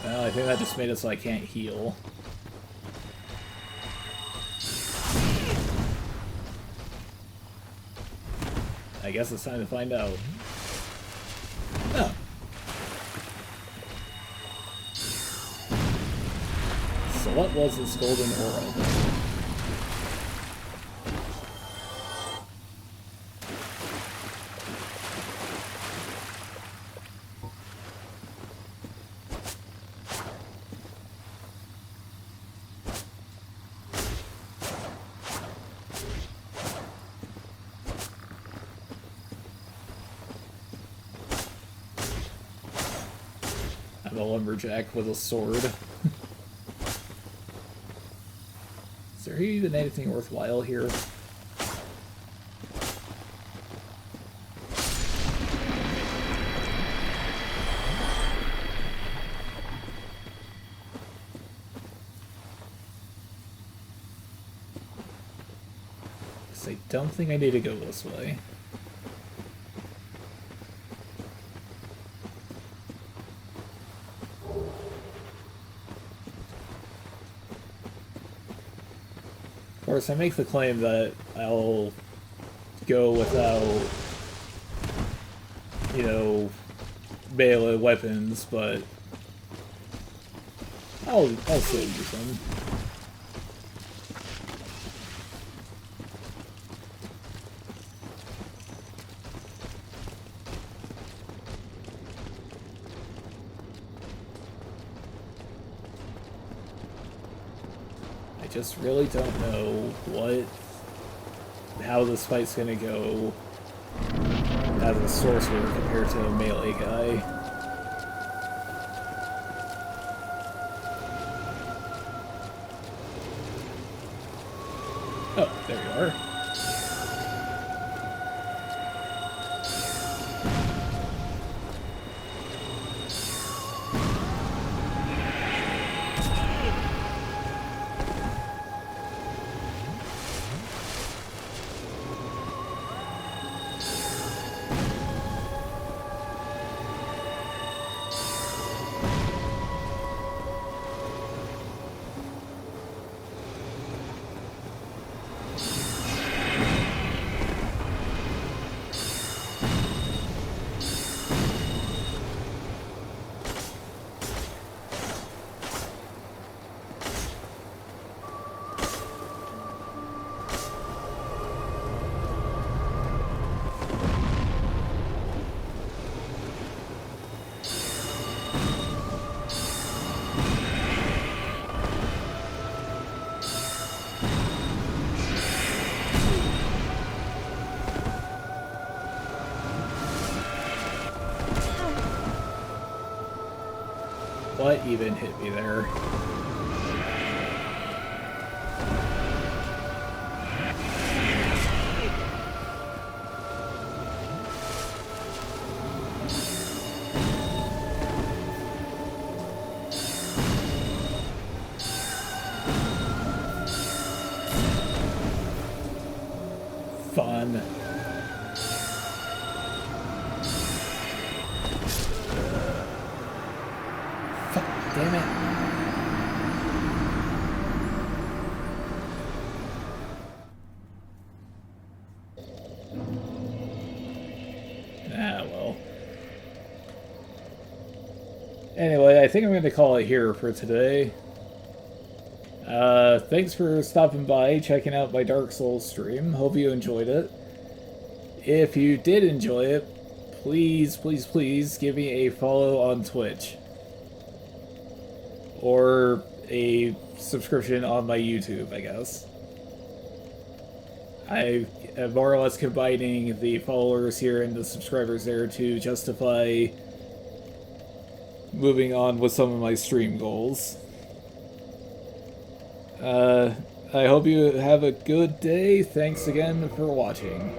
Well, I think that just made it so I can't heal. I guess it's time to find out. Oh. So what was this golden aura? I'm a lumberjack with a sword. Is there even anything worthwhile here? Because I don't think I need to go this way. Of course, I make the claim that I'll go without, you know, melee weapons, but I'll still use them. I just really don't know how this fight's gonna go as a sorcerer compared to a melee guy. Oh, there you are. What even hit me there? Fun. Damn it. Ah, well. Anyway, I think I'm going to call it here for today. Thanks for stopping by, checking out my Dark Souls stream. Hope you enjoyed it. If you did enjoy it, please, please, please give me a follow on Twitch. Or a subscription on my YouTube, I guess. I am more or less combining the followers here and the subscribers there to justify moving on with some of my stream goals. I hope you have a good day. Thanks again for watching.